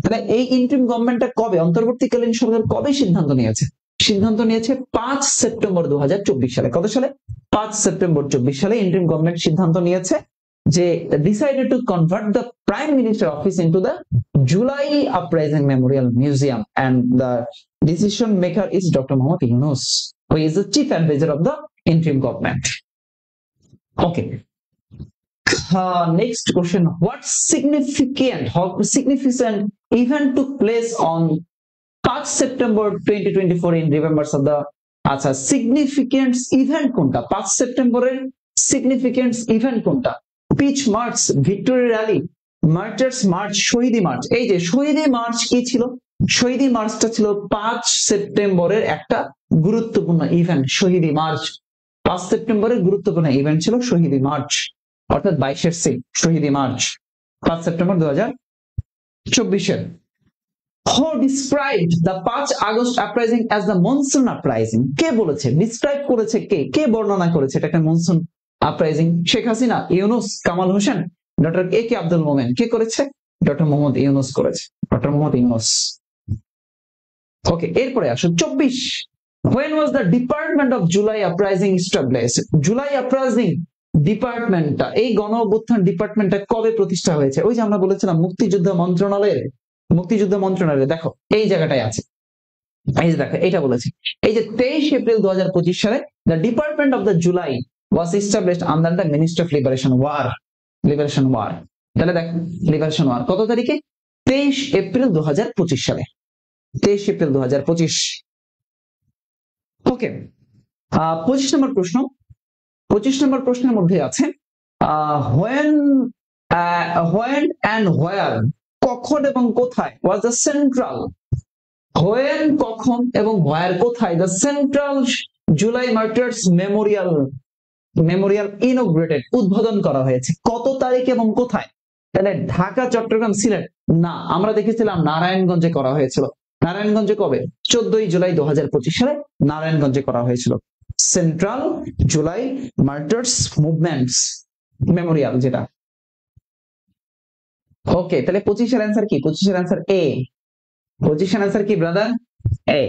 তাহলে এই ইন্টারিম গভর্নমেন্টটা কবে, অন্তর্বর্তীকালীন সরকার কবে সিদ্ধান্ত নিয়েছে? সিদ্ধান্ত নিয়েছে 5 সেপ্টেম্বর 2024 সালে। কত সালে? 5 সেপ্টেম্বর 24 সালে ইন্টারিম গভর্নমেন্ট সিদ্ধান্ত নিয়েছে যে decided to convert the prime minister office into the July uprising memorial museum, and the decision maker is Dr. Mohammad Yunus, who is the chief advisor of the interim government. Okay, next question. What significant event took place on 5 September 2024 in remembrance of the? আচ্ছা, significant event কোনটা? 5 সেপ্টেম্বরের significant event কোনটা? Peace march, victory rally, martyrs march, শহীদি মার্চ। এই যে শহীদি March কি ছিল? শহীদি মার্চটা ছিল 5 সেপ্টেম্বরের একটা গুরুত্বপূর্ণ ইভেন্ট। শহীদি মার্চ 5 সেপ্টেম্বরের গুরুত্বপূর্ণ ইভেন্ট ছিল শহীদি মার্চ, অর্থাৎ 22 সে শহীদি March 5 September 2024। Who described the 5 August uprising as the monsoon uprising? কে বলেছে, ডিসক্রাইব করেছে কে? কে বর্ণনা করেছে এটাকে monsoon uprising? Sheikh Hasina, Yunus, Kamal Hossain, doctor A K Abdul Momen? কে করেছে? ডক্টর মোহাম্মদ ইউনূস করেছে। ডক্টর মোহাম্মদ ইউনূস। ওকে, এরপরে আসো 24। When was the Department of July Uprising established? July uprising ডিপার্টমেন্টটা, এই গণ অভ্যুত্থান ডিপার্টমেন্টটা কবে প্রতিষ্ঠা হয়েছে? ওই যে আমরা বলেছিলাম মুক্তিযুদ্ধ মন্ত্রণালয়ে। দেখো এই জায়গাটায় আছে, এই যে দেখো এটা বলেছি, এই যে 23 এপ্রিল 2025 সালে the Department of the July was established under the Ministry of Liberation War. তাহলে দেখো লিবারেশন ওয়ার কত তারিখে? 23 এপ্রিল 2025 সালে। 23 এপ্রিল 2025। ওকে, 25 নম্বর প্রশ্ন। 25 নম্বর প্রশ্নের মধ্যে আছে when and where, কখন এবং কোথায় was the central, when কখন এবং where কোথায় the central July Martyrs Memorial ইনোগ্রেটেড, উদ্বোধন করা হয়েছে, কত তারিখ এবং কোথায়? তাহলে ঢাকা, চট্টগ্রাম, সিলেট না, আমরা দেখেছিলাম নারায়ণগঞ্জে করা হয়েছিল। নারায়ণগঞ্জে কবে? 14ই জুলাই 2025 সালে নারায়ণগঞ্জে করা হয়েছিল central July martyrs movements memorial যেটা। ওকে, তাহলে 25-এর অ্যান্সার কি? 25-এর অ্যান্সার এ। 25-এর অ্যান্সার কি ব্রাদার? এ।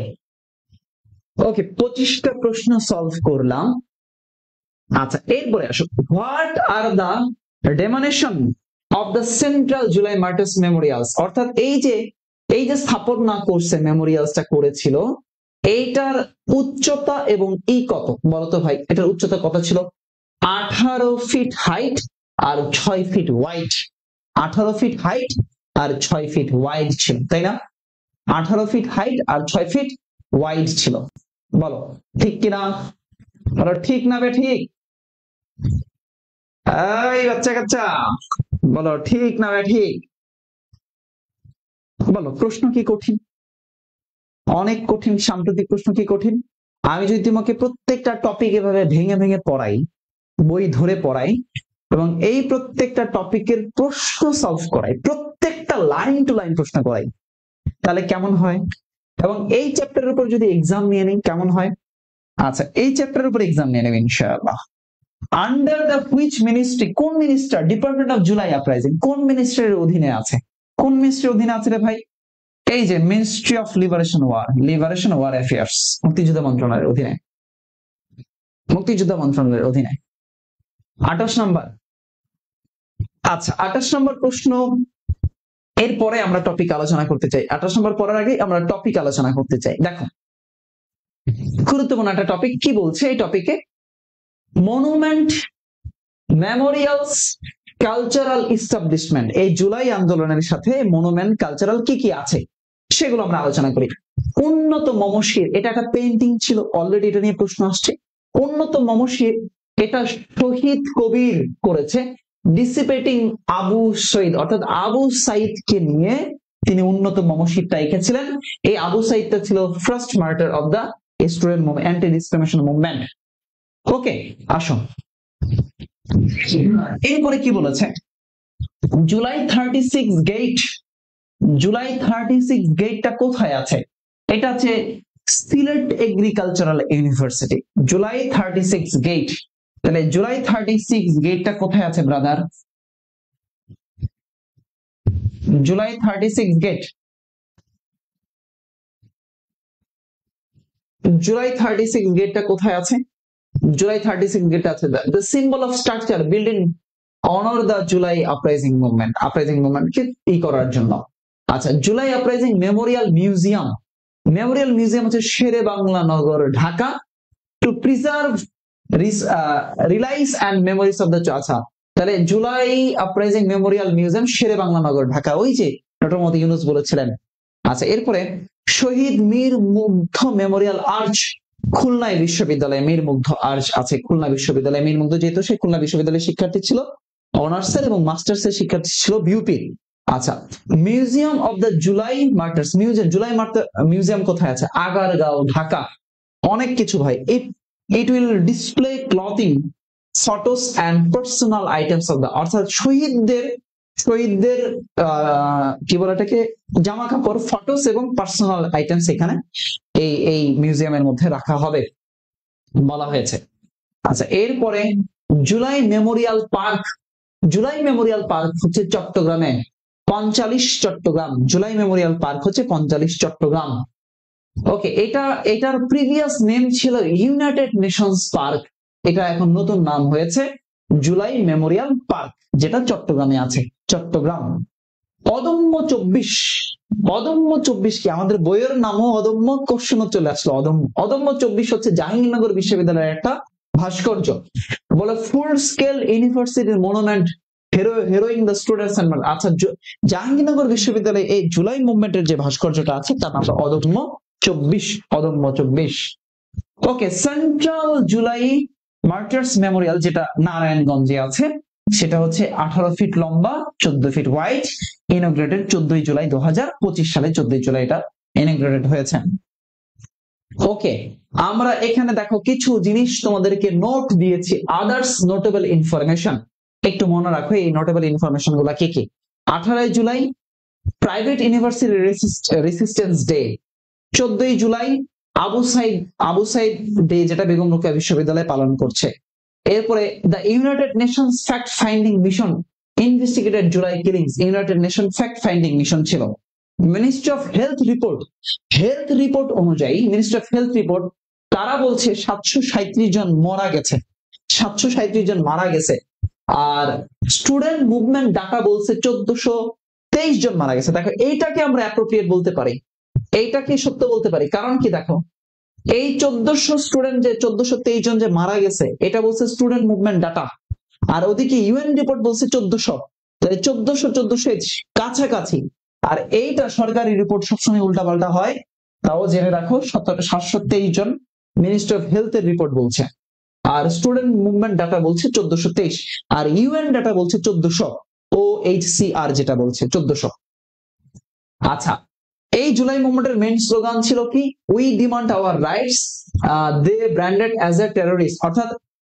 ওকে, 25টা প্রশ্ন সলভ করলাম। আচ্ছা, এরপরে আসো, what are the denomination of the central July martyrs memorials, অর্থাৎ এই যে স্থাপনা করছে, মেমোরিয়ালসটা করেছিল, এইটার উচ্চতা এবং ই কত বলতো ভাই? এটার উচ্চতা কত ছিল? 18 ফিট হাইট আর 6 ফিট ওয়াইড। 18 ফিট হাইট আর 6 ফিট ওয়াইড ছিল, তাই না? 18 ফিট হাইট আর 6 ফিট ওয়াইড ছিল। বলো ঠিক কিনা? বলো ঠিক না বে ঠিক? এই বাচ্চা কাচ্চা বলো ঠিক না বে ঠিক? বলো, প্রশ্ন কি কঠিন? অনেক কঠিন। সাম্প্রতিক প্রশ্ন কি কঠিন? আমি যদি তোমাকে প্রত্যেকটা টপিক এভাবে ভেঙে ভেঙে পড়াই, বই ধরে পড়াই, এবং এই প্রত্যেকটা টপিকের প্রশ্ন সলভ করাই, প্রত্যেকটা লাইন টু লাইন প্রশ্ন করাই, তাহলে কেমন হয়? এবং এই চ্যাপ্টারের উপর যদি এক্সাম নিয়ে নিই কেমন হয়? আচ্ছা, এই চ্যাপ্টারের উপর এক্সাম নিয়ে নেব ইনশাআল্লাহ। আন্ডার দ্য হুইচ মিনিস্ট্রি, কোন minister department of July uprising কোন মিনিস্ট্রির অধীনে আছে? কোন মিনিস্ট্রির অধীনে আছে রে ভাই? এই যে ministry of liberation war affairs, মুক্তিযুদ্ধ মন্ত্রণালয়ের অধীনে। মুক্তিযুদ্ধ মন্ত্রণালয়ের অধীনে। 28 নম্বর। আচ্ছা, 28 নম্বর প্রশ্ন, এরপরে আমরা টপিক আলোচনা করতে চাই। 28 নম্বর পড়ার আগে আমরা টপিক আলোচনা করতে চাই। দেখো, গুরুত্বপূর্ণ একটা টপিক। কি বলছে এই টপিকে? Monument, memorials, cultural establishment. এই জুলাই আন্দোলনের সাথে মনুমেন্ট, কালচারাল কি কি আছে সেগুলো আমরা আলোচনা করি। উন্নত মমশির, এটা একটা পেইন্টিং ছিল, অলরেডি এটা নিয়ে প্রশ্ন আসছে। উন্নত মমশির, এটা শহীদ কবির করেছে। ডিসিপেটিং আবু সঈদ, অর্থাৎ আবু সাইদকে নিয়ে তিনি উন্নত মমশিরটা এঁকেছিলেন। এই আবু সাইদটা ছিল first martyr of the student movement, anti discrimination movement. Okay, আসুন এরপরে কি বলেছে? জুলাই 36 গেট, জুলাই 36 গেটটা কোথায় আছে? এটা আছে Sylhet agricultural university. July 36 gate, তাহলে জুলাই 36 গেটটা কোথায় আছে ব্রাদার? জুলাই 36 গেট, জুলাই 36 গেটটা কোথায় আছে? জুলাই 36 গেট আছে the symbol of structure build in honour the July uprising movement, uprising মুভমেন্টকে ই করার জন্য। আচ্ছা, July uprising memorial museum, memorial museum হচ্ছে Sher-e Bangla Nagar, Dhaka, to preserve relics and memories of the, আচ্ছা তাহলে July uprising memorial museum Sher-e Bangla Nagar, Dhaka, ওই যে ডক্টর মোহাম্মদ ইউনূস বলেছিলেন। আচ্ছা, এরপরে শহীদ মীর মুগ্ধ মেমোরিয়াল আর্চ, খুলনা বিশ্ববিদ্যালয়ে মীর মুগ্ধ আর্চ আছে। খুলনা বিশ্ববিদ্যালয়ে মীর মুগ্ধ, যেহেতু সে খুলনা বিশ্ববিদ্যালয়ের শিক্ষার্থী ছিল, অনার্সের এবং মাস্টার্সের শিক্ষার্থী ছিল বিউপি। আচ্ছা, museum of the July martyrs museum, July martyr museum কোথায় আছে? আগারগাঁও, ঢাকা। অনেক কিছু ভাই। It will display clothing, photos and personal items of the, অর্থাৎ শহীদদের কি বলে এটাকে, জামা কাপড়, ফটোস এবং পার্সোনাল আইটেমস এখানে এই মিউজিয়ামের মধ্যে রাখা হবে বলা হয়েছে। আচ্ছা, এরপরে July Memorial park, July Memorial park হচ্ছে চট্টগ্রামে, 45 চট্টগ্রাম। জুলাই মেমোরিয়াল পার্ক হচ্ছে 45 চট্টগ্রাম। ওকে, এটার প্রিভিয়াস নেম ছিল ইউনাইটেড নেশনস পার্ক, এটা এখন নতুন নাম হয়েছে জুলাই মেমোরিয়াল পার্ক, যেটা চট্টগ্রামে আছে, চট্টগ্রাম। অদম্য 24, অদম্য 24 কি আমাদের বইয়ের নামও অদম্য, কোশ্চেনও চলে আসলো অদম্য। অদম্য 24 হচ্ছে জাহাঙ্গীরনগর বিশ্ববিদ্যালয়ের একটা ভাস্কর্য, বলে ফুল স্কেল ইউনিভার্সিটির মনুমেন্ট হেরোইং দ্য স্টুডেন্টস এন্ড, আচ্ছা জাহাঙ্গীরনগর বিশ্ববিদ্যালয়ে এই জুলাই মুভমেন্টের যে ভাস্কর্যটা আছে তার নাম অদম্য 24, অদম্য 24। ওকে, সেন্ট্রাল জুলাই মার্টার্স মেমোরিয়াল যেটা নারায়ণগঞ্জে আছে, সেটা হচ্ছে 18 ফিট লম্বা, 14 ফিট ওয়াইড, ইনোগ্রেটেড 14 জুলাই 2025 সালে 14 জুলাই এটা ইনোগ্রেটেড হয়েছে। ওকে, আমরা এখানে দেখো কিছু জিনিস তোমাদেরকে নোট দিয়েছি, আদার্স নোটেবল ইনফরমেশন, একটু মনে রাখো এই নোটেবল ইনফরমেশন গুলা কি কি। 18 July private university resistance day, 14 July Abu Sayed day যেটা বেগম রোকেয়া বিশ্ববিদ্যালয় পালন করছে। এরপরে the United Nations fact finding mission investigated July killings, United Nation fact finding mission ছিল। মিনিস্ট্রি অফ হেলথ রিপোর্ট অনুযায়ী, মিনিস্ট্রি অফ হেলথ রিপোর্ট তারা বলছে 737 জন মারা গেছে, 737 জন মারা গেছে। আর স্টুডেন্ট মুভমেন্ট ডাটা বলছে 1423 জন মারা গেছে। দেখো এইটাকে আমরা অ্যাপ্রোপ্রিয়েট বলতে পারি, এইটাকে সত্য বলতে পারি, কারণ কি দেখো এই 1400 স্টুডেন্ট যে 1423 জন যে মারা গেছে এটা বলছে স্টুডেন্ট মুভমেন্ট ডাটা, আর ওদিকে ইউএন রিপোর্ট বলছে 1400, তাহলে 1400 কাছাকাছি। আর এইটা সরকারি রিপোর্ট সবসময় উল্টাপাল্টা হয়, তাও জেনে রাখো। 723 জন মিনিস্ট্রি অফ হেলথ এর রিপোর্ট বলছে, আর স্টুডেন্ট মুভমেন্ট ডাটা বলছে 1423, আর ইউএন ডাটা বলছে 1400, OHCR যেটা বলছে 1400। আচ্ছা, এই জুলাই মুভমেন্টের মেইন স্লোগান ছিল কি? We demand our rights, they branded as a terrorist, অর্থাৎ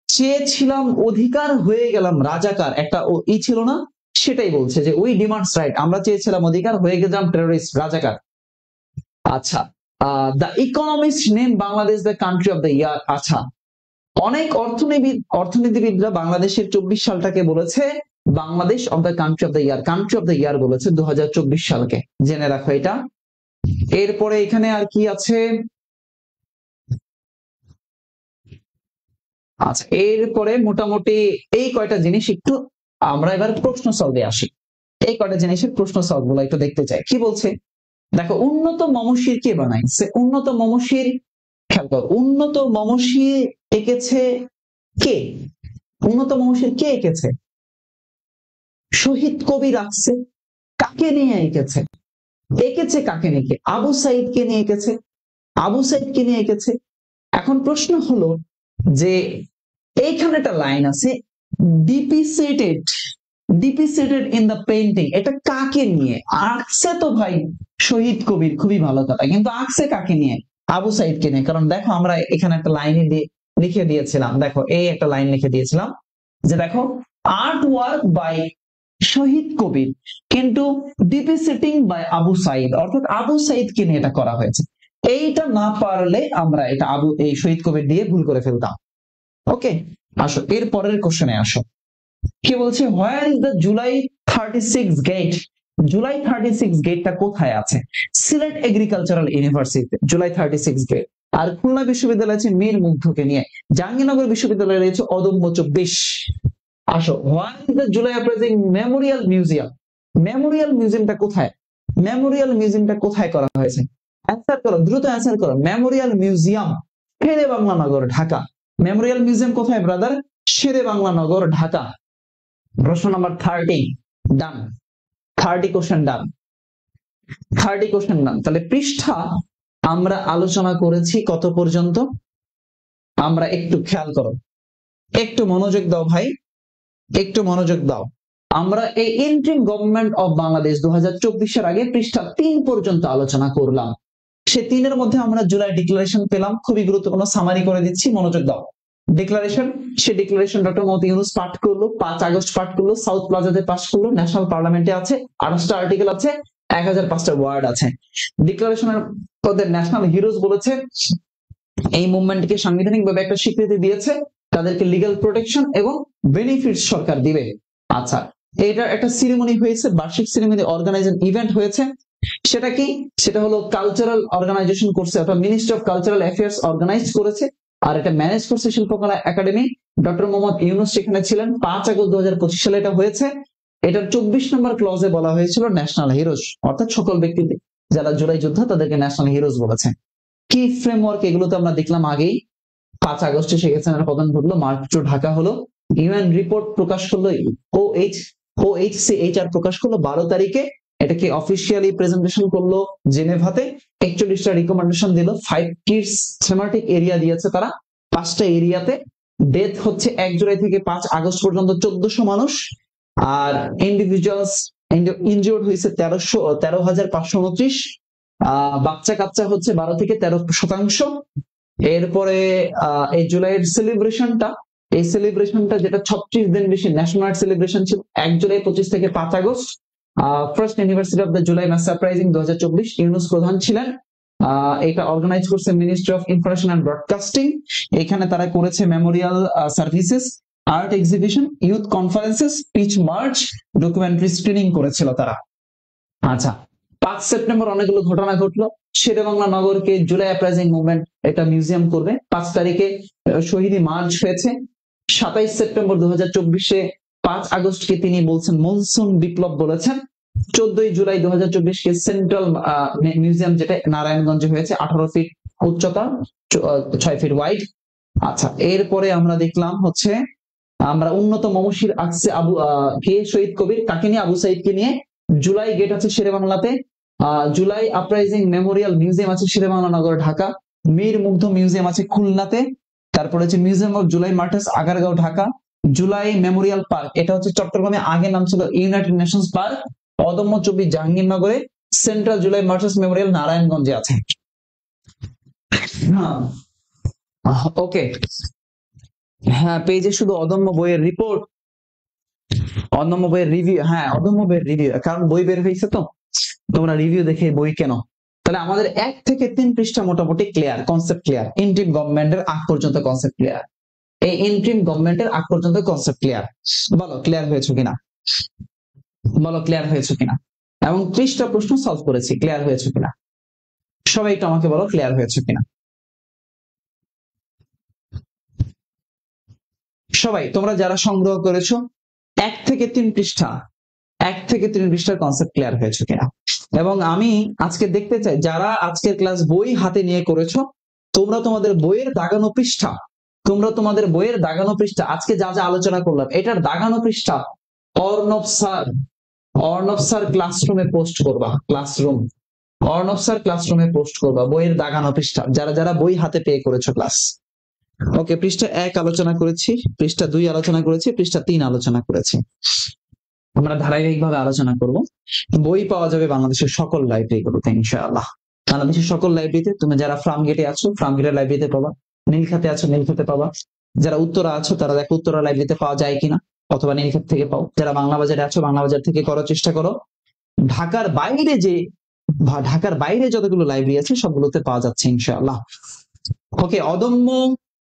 চেয়েছিলাম অধিকার হয়ে গেলাম রাজাকার, একটা ছিল না, সেটাই বলছে যে উই ডিমান্ডস রাইট, আমরা চেয়েছিলাম অধিকার হয়ে গেলাম টেররিস্ট, রাজাকার। আচ্ছা, the economist name Bangladesh the country of the year. আচ্ছা, অনেক অর্থনীতিবিদরা বাংলাদেশের 24 সালটাকে বলেছে Bangladesh of the country of the year, country of the year বলেছে 2024 সালকে, জেনে রাখো এটা। এরপরে এখানে আর কি আছে? আচ্ছা, এরপরে মোটামুটি এই কয়টা জিনিস একটু আমরা এবার প্রশ্ন সলভে আসি। এই কয়টা জিনিসের প্রশ্ন সলভ গুলো একটু দেখতে চাই। কি বলছে দেখো, উন্নত মমশির কে বানাইছে? উন্নত মমশির, খেয়াল করো, উন্নত মমশির এঁকেছে কে? উন্নত মমশির কে এঁকেছে? শহীদ কবি রাখছে। কাকে নিয়ে এঁকেছে? এঁকেছে কাকে নিয়ে? আবু সাইদকে নিয়ে এঁকেছে, আবু সাইদকে নিয়ে এঁকেছে। এখন প্রশ্ন হলো যে এইখানে একটা লাইন আছে, ডিপিসেটেড ইন দ্য পেইন্টিং, এটা কাকে নিয়ে আঁকছে? তো ভাই শহীদ কবির, খুবই ভালো কথা, কিন্তু আঁকছে কাকে নিয়ে? আবু সাইদকে নিয়ে। কারণ দেখো আমরা এখানে একটা লাইনে লিখে দিয়েছিলাম, দেখো এই একটা লাইন লিখে দিয়েছিলাম যে দেখো আর্ট ওয়ার্ক বাই শহীদ কবির কিন্তু ডিপিসেটিং বাই আবু সাইদ, অর্থাৎ আবু সাইদকে নিয়ে এটা করা হয়েছে। এইটা না পারলে আমরা এটা এই শহীদ কবির দিয়ে ভুল করে ফেলতাম। ওকে, আসো এর পরের কোশ্চেনে আসো। কি বলছে? Where is the July 36 gate? July 36 গেটটা কোথায় আছে? সিলেট এগ্রিকালচারাল ইউনিভার্সিটিতে জুলাই 36 গেট। আর খুলনা বিশ্ববিদ্যালয় আছে মীর মুগ্ধকে নিয়ে, জাহাঙ্গীরনগর বিশ্ববিদ্যালয় রয়েছে অদম্য 24। আসো, where is the July uprising memorial museum? Memorial মিউজিয়ামটা কোথায়? মেমোরিয়াল মিউজিয়ামটা কোথায় করা হয়েছে? অ্যান্সার করো, দ্রুত অ্যান্সার করো। Memorial museum Sher-e Bangla Nagar, Dhaka. Memorial museum কোথায় ব্রাদার? শেরে বাংলা নগর, ঢাকা। প্রশ্ন নাম্বার 30 ডান, 30 কোশ্চেন ডান, 30 কোশ্চেন ডান। তাহলে পৃষ্ঠা আমরা আলোচনা করেছি কত পর্যন্ত? আমরা একটু খেয়াল করো, একটু মনোযোগ দাও ভাই, একটু মনোযোগ দাও। আমরা এই ইন্টারিম গভর্নমেন্ট অফ বাংলাদেশ 2024 এর আগে পৃষ্ঠা 3 পর্যন্ত আলোচনা করলাম। সে 3 এর মধ্যে আমরা জুলাই ডিক্লারেশন পেলাম, খুবই গুরুত্বপূর্ণ, সামারি করে দিচ্ছি, মনোযোগ দাও। ডিক্লারেশন, সে ডিক্লারেশন ডক্টর মোহাম্মদ ইউনূস পাঠ করলো, 5 আগস্ট পাঠ করলো, সাউথ প্লাজাতে পাশ করলো, ন্যাশনাল পার্লামেন্টে আছে, 28টা আর্টিকেল আছে, 1005টা ওয়ার্ড আছে। ডিক্লারেশনের তাদের ন্যাশনাল হিরোজ বলেছে, এই মুভমেন্টকে সাংবিধানিকভাবে একটা স্বীকৃতি দিয়েছে, তাদেরকে লিগ্যাল প্রোটেকশন এবং বেনিফিটস সরকার দিবে। আচ্ছা, এটা একটা সিরিমনি হয়েছে, বার্ষিক সিরিমনি, অর্গানাইজেশন ইভেন্ট হয়েছে। সেটা কি? সেটা হলো কালচারাল অর্গানাইজেশন করছে, অর্থাৎ ministry of cultural affairs organize করেছে, আর এটা ম্যানেজ করছে শিল্পকলা একাডেমি। ডক্টর মোহাম্মদ ইউনূস সেখানে ছিলেন। 5 আগস্ট 2025 সালে এটা হয়েছে। এটার 24 নম্বর ক্লজে বলা হয়েছিল ন্যাশনাল হিরোজ, অর্থাৎ সকল ব্যক্তি যারা জুলাই যোদ্ধা তাদেরকে ন্যাশনাল হিরোজ বলেছে। কি ফ্রেমওয়ার্ক, এগুলো তো আমরা দেখলাম আগেই। 5 আগস্টে শেখ হাসিনার পতন ঘটলো, মার্চ টু ঢাকা হলো, ইউএন রিপোর্ট প্রকাশ করলো, OHCHR প্রকাশ করলো 12 তারিখে, এটাকে অফিসিয়ালি প্রেজেন্টেশন করলো জেনেভাতে, 41টা রিকমেন্ডেশন দিল, 5 থিমেটিক এরিয়া দিয়েছে তারা, 5টা এরিয়াতে। ডেথ হচ্ছে 1 জুলাই থেকে 5 আগস্ট পর্যন্ত 1400 মানুষ, আর ইন্ডিভিজুয়ালস ইনজিওর্ড হয়েছে 13,529, বাচ্চা কাচ্চা হচ্ছে 12 থেকে 13%। এরপরে এই জুলাইয়ের সেলিব্রেশনটা, এই সেলিব্রেশনটা যেটা 36 দিন বেশি ন্যাশনাল সেলিব্রেশন ছিল, 1 জুলাই 25 থেকে 5 আগস্ট। First university of the July mass surprising 2024, Yunus প্রধান ছিলেন। এটা অর্গানাইজ করছে ministry of information and broadcasting. এখানে তারা করেছে memorial services, art exhibition, youth conferences, speech march, documentary screening করেছিল তারা। আচ্ছা, 5 সেপ্টেম্বর অনেকগুলো ঘটনা ঘটলো। শেরেবাংলা নগরকে জুলাই অ্যাপ্রাইজিং মুভমেন্ট একটা মিউজিয়াম করবে। 5 তারিখে শহীদ মার্চ হয়েছে। 27 সেপ্টেম্বর 2024-এ 5 আগস্টকে তিনি বলছেন মনসুন বিপ্লব বলেছেন। 14 জুলাই 2024-কে সেন্ট্রাল মিউজিয়াম, যেটা নারায়ণগঞ্জে হয়েছে, 18 ফিট উচ্চতা, 6 ফিট ওয়াইড। আচ্ছা, এরপরে আমরা দেখলাম হচ্ছে আমরা উন্নত মমশির আসছে কে শহীদ কবির, কাকে নিয়ে? আবু সাইদকে নিয়ে। জুলাই গেট আছে শেরেবাংলাতে, জুলাই আপরাইজিং মেমোরিয়াল মিউজিয়াম আছে শেরেবাংলা নগর ঢাকা, মীর মুগ্ধ মিউজিয়াম আছে খুলনাতে, তারপরে হচ্ছে museum of July martyrs Agargaon Dhaka, July Memorial park, এটা হচ্ছে চট্টগ্রামে, আগে নাম ছিল ইউনাইটেড নেশনস পার্ক, অদম্য 24 জাহাঙ্গীরনগরে, সেন্ট্রাল জুলাই মার্টার্স মেমোরিয়াল নারায়ণগঞ্জে আছে। ওকে, হ্যাঁ, পেজে শুধু অদম্য বইয়ের রিপোর্ট, অদম্য বইয়ের রিভিউ, হ্যাঁ অদম্য বইয়ের রিভিউ, কারণ বই বের হয়েছে তো তোমরা রিভিউ দেখে বই কেন। তাহলে আমাদের 1 থেকে 3 পৃষ্ঠা মোটামুটি ক্লিয়ার, কনসেপ্ট ক্লিয়ার, ইন্টিম গভর্নমেন্টের আগ পর্যন্ত কনসেপ্ট ক্লিয়ার, এই ইন্টিম গভর্নমেন্টের আগ পর্যন্ত কনসেপ্ট ক্লিয়ার। বলো ক্লিয়ার হয়েছে কিনা, বলো ক্লিয়ার হয়েছে কিনা, এবং 30টা প্রশ্ন সলভ করেছি, ক্লিয়ার হয়েছে কিনা, সবাই একটু আমাকে বলো ক্লিয়ার হয়েছে কিনা। সবাই তোমরা যারা সংগ্রহ করেছো 1 থেকে 3 পৃষ্ঠা, 1 থেকে 3 পৃষ্ঠার কনসেপ্ট ক্লিয়ার হয়েছে কিনা। এবং আমি আজকে দেখতে চাই যারা আজকের ক্লাস বই হাতে নিয়ে করেছো, তোমরা তোমাদের বইয়ের দাগানো পৃষ্ঠা, তোমরা তোমাদের বইয়ের দাগানো পৃষ্ঠা, আজকে যা যা আলোচনা করলাম এটার দাগানো পৃষ্ঠা অর্ণব স্যার ক্লাসরুমে পোস্ট করবা, ক্লাসরুম অর্ণব স্যার ক্লাসরুমে পোস্ট করবা বইয়ের দাগানো পৃষ্ঠা, যারা যারা বই হাতে পেয়ে করেছো ক্লাস। ওকে, পৃষ্ঠা 1 আলোচনা করেছি, পৃষ্ঠা 2 আলোচনা করেছি, পৃষ্ঠা 3 আলোচনা করেছি। আমরা ধারাবাহিকভাবে আলোচনা করব। বই পাওয়া যাবে বাংলাদেশের সকল লাইব্রেরিগুলোতে ইনশাআল্লাহ। বাংলাদেশের সকল লাইব্রেরিতে, তুমি যারা ফার্মগেটে আছো ফার্মগেটের লাইব্রেরিতে পাবা, নীলখাতে আছো নীলখাতে পাবা, যারা উত্তরা আছো তারা দেখো উত্তরা লাইব্রেরিতে পাওয়া যায় কিনা, অথবা নীলখাত থেকে পাও, যারা বাংলা বাজারে আছো বাংলা বাজার থেকে করার চেষ্টা করো। ঢাকার বাইরে যতগুলো লাইব্রেরি আছে সবগুলোতে পাওয়া যাচ্ছে ইনশাআল্লাহ। ওকে, অদম্য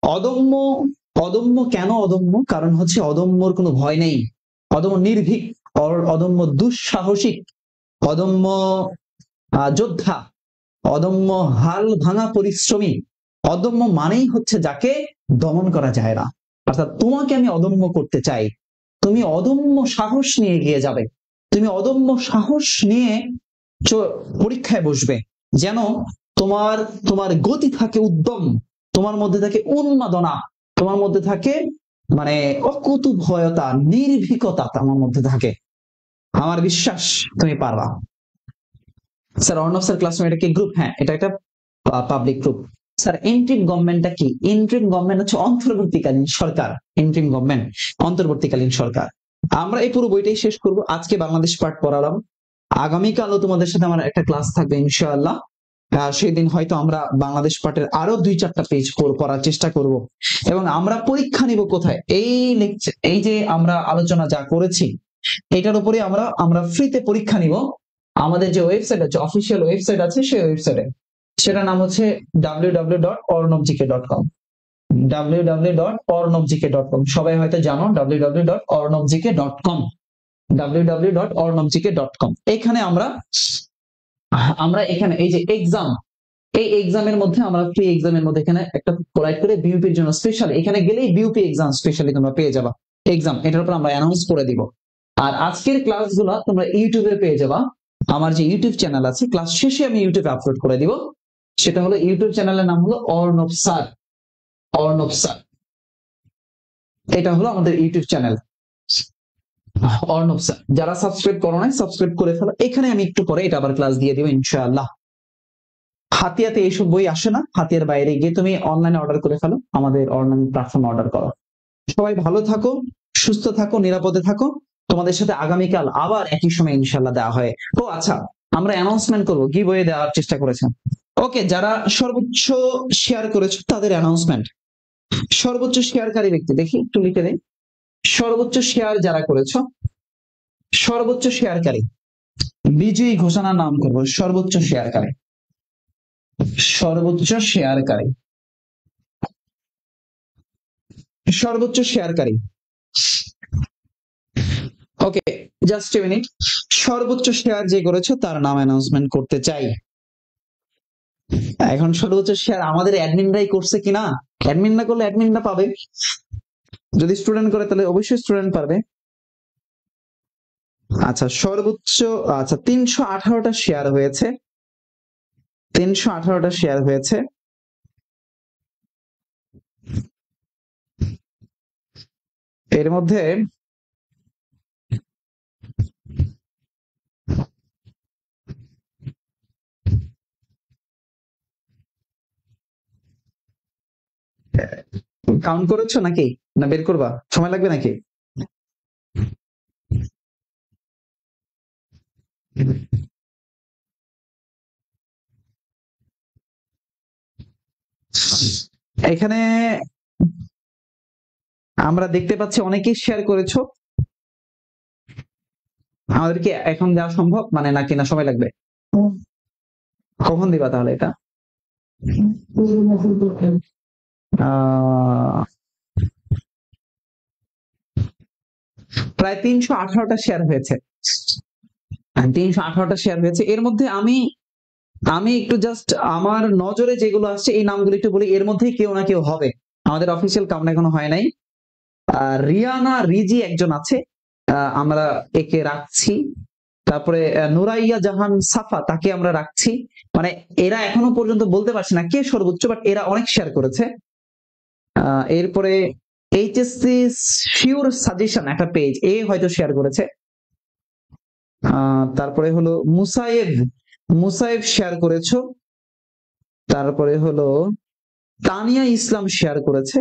অদম্য অদম্য কেন অদম্য? কারণ হচ্ছে অদম্যর কোনো ভয় নেই, অদম্য নির্ভীক, অদম্য দুঃসাহসিক, অদম্য যোদ্ধা, অদম্য হাল ভাঙা পরিশ্রমী। অদম্য মানেই হচ্ছে যাকে দমন করা যায় না। অর্থাৎ তোমাকে আমি অদম্য করতে চাই, তুমি অদম্য সাহস নিয়ে এগিয়ে যাবে, তুমি অদম্য সাহস নিয়ে পরীক্ষায় বসবে, যেন তোমার গতি থাকে উদ্যম, তোমার মধ্যে থাকে উন্মাদনা, তোমার মধ্যে থাকে মানে অকুতূহলতা, নির্ভীকতা তোমার মধ্যে থাকে। আমার বিশ্বাস তুমি পারবা। স্যার অর্ণব স্যার ক্লাসরুম এটা কি গ্রুপ? হ্যাঁ, এটা একটা পাবলিক গ্রুপ। স্যার ইন্টারিম গভর্নমেন্টটা কি? ইন্টারিম গভর্নমেন্ট হচ্ছে অন্তর্বর্তীকালীন সরকার, ইন্টারিম গভর্নমেন্ট অন্তর্বর্তীকালীন সরকার। আমরা এই পুরো বইটাই শেষ করব, আজকে বাংলাদেশ পার্ট পড়ালাম, আগামীকালও তোমাদের সাথে আমার একটা ক্লাস থাকবে ইনশাআল্লাহ। সেই দিন হয়তো আমরা বাংলাদেশ পার্টের আরো 2-4টা পেজ পড়ার চেষ্টা করব। এবং আমরা পরীক্ষা নিব কোথায়? এই যে আমরা আলোচনা যা করেছি এটার উপরে আমরা ফ্রিতে পরীক্ষা নিব। আমাদের যে ওয়েবসাইট আছে, অফিসিয়াল ওয়েবসাইট আছে, সেই ওয়েবসাইটে, সেটার নাম হচ্ছে www.ornobgk.com, www.ornobgk.com, সবাই হয়তো জানো www.ornobgk.com, www.ornobgk.com। এখানে আমরা এখানে এই যে এক্সাম, এই এক্সামের মধ্যে আমরা ফ্রি এক্সামের মধ্যে এখানে একটা প্রোভাইড করে বিউপির জন্য স্পেশাল, এখানে গেলেই বিউপি এক্সাম স্পেশালি তোমরা পেয়ে যাবা এক্সাম, এটার উপর আমরা অ্যানাউন্স করে দিব। আর আজকের ক্লাসগুলো তোমরা ইউটিউবে পেয়ে যাবা, আমার যে ইউটিউব চ্যানেল আছে, ক্লাস শেষে আমি ইউটিউবে আপলোড করে দিব, সেটা হলো ইউটিউব চ্যানেলের নাম হলো অর্ণব স্যার, অর্ণব স্যার, এটা হলো আমাদের ইউটিউব চ্যানেল। অর্ণব স্যার, যারা সাবস্ক্রাইব করো নাই সাবস্ক্রাইব করে ফেলো। এখানে আমি একটু পরে এটা আবার ক্লাস দিয়ে দিব ইনশাআল্লাহ। হাতিয়াতে এইসব বই আসে না, হাতিয়ার বাইরে গিয়ে তুমি অনলাইনে অর্ডার করে ফেলো, আমাদের অনলাইন প্ল্যাটফর্মে অর্ডার করো। সবাই ভালো থাকো, সুস্থ থাকো, নিরাপদে থাকো। তোমাদের সাথে আগামীকাল আবার একই সময় ইনশাআল্লাহ দেওয়া হয়। ও আচ্ছা, আমরা অ্যানাউন্সমেন্ট করবো, গিভওয়ে দেওয়ার চেষ্টা করেছেন। ওকে, যারা সর্বোচ্চ শেয়ার করেছো তাদের অ্যানাউন্সমেন্ট। সর্বোচ্চ শেয়ারকারী ব্যক্তি, দেখি একটু লিখে দেয়। সর্বোচ্চ শেয়ার যারা করেছো, সর্বোচ্চ শেয়ারকারী বিজয়ী ঘোষণার নাম করবো। সর্বোচ্চ শেয়ারকারী, সর্বোচ্চ শেয়ারকারী, সর্বোচ্চ শেয়ারকারী। ওকে, জাস্ট এ মিনিট। সর্বোচ্চ শেয়ার যে করেছো তার নাম অ্যানাউন্সমেন্ট করতে চাই। এখন সর্বোচ্চ শেয়ার আমাদের অ্যাডমিনরাই করছে কিনা, অ্যাডমিন না করলে অ্যাডমিনরা পাবে, যদি স্টুডেন্ট করে তাহলে অবশ্যই স্টুডেন্ট পারবে। আচ্ছা সর্বোচ্চ, আচ্ছা 318টা শেয়ার হয়েছে, 318টা শেয়ার হয়েছে। এর মধ্যে কাউন্ট করেছো নাকি, না বের করবা, সময় লাগবে নাকি? এখানে আমরা দেখতে পাচ্ছি অনেকেই শেয়ার করেছো। আমাদেরকে এখন দেওয়া সম্ভব মানে, নাকি না সময় লাগবে? কখন দিবা তাহলে এটা? প্রায় 318টা শেয়ার হয়েছে, 318টা শেয়ার হয়েছে। এর মধ্যে আমি আমি একটু জাস্ট আমার নজরে যেগুলো আসছে এই নামগুলো একটু বলি, এর মধ্যেই কেউ না কেউ হবে। আমাদের অফিসিয়াল কাউন্ট এখনো হয় নাই। রিয়ানা রিজি একজন আছে, আমরা একে রাখছি। তারপরে নুরাইয়া জাহান সাফা, তাকে আমরা রাখছি। মানে এরা এখনো পর্যন্ত বলতে পারছে না কে সর্বোচ্চ, বাট এরা অনেক শেয়ার করেছে। এরপরে এইচএসসি শিওর সাজেশন একটা পেজ, এ হয়তো শেয়ার করেছে। তারপরে হলো মুসাইব, মুসাইব শেয়ার করেছো। তারপরে হলো তানিয়া ইসলাম শেয়ার করেছে।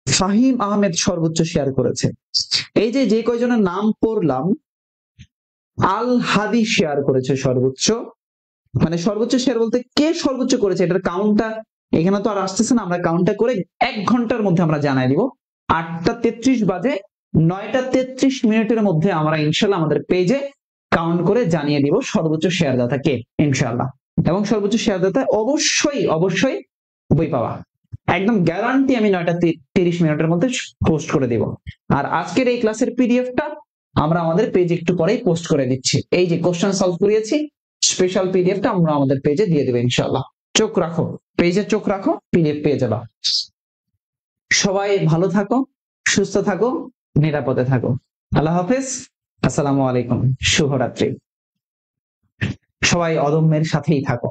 ফাহিম আহমেদ সর্বোচ্চ শেয়ার করেছে। এই যে যে কয়জনের নাম পড়লাম, আল হাদি শেয়ার করেছে সর্বোচ্চ। মানে সর্বোচ্চ শেয়ার বলতে কে সর্বোচ্চ করেছে এটার কাউন্টটা এখানে তো আর আসতেছে না, আমরা কাউন্টটা করে 1 ঘন্টার মধ্যে আমরা জানাই দিব। 8টা 33 বাজে, 9টা 33 মিনিটের মধ্যে আমরা ইনশাল্লাহ আমাদের পেজে কাউন্ট করে জানিয়ে দিব সর্বোচ্চ শেয়ারদাতা কে ইনশাল্লাহ। এবং সর্বোচ্চ শেয়ারদাতা অবশ্যই অবশ্যই বই পাওয়া, একদম গ্যারান্টি আমি 9টা 30 মিনিটের মধ্যে পোস্ট করে দিব। আর আজকের এই ক্লাসের পিডিএফটা আমরা আমাদের পেজে একটু পরেই পোস্ট করে দিচ্ছি। এই যে কোশ্চেন সলভ করিয়েছি, স্পেশাল পিডিএফটা আমরা আমাদের পেজে দিয়ে দেবো ইনশাআল্লাহ। চোখ রাখো, পেজে চোখ রাখো, পিডিএফ পেয়ে যাবা। সবাই ভালো থাকো, সুস্থ থাকো, নিরাপদে থাকো। আল্লাহ হাফেজ, আসসালামু আলাইকুম, শুভরাত্রি। সবাই অদম্যের সাথেই থাকো।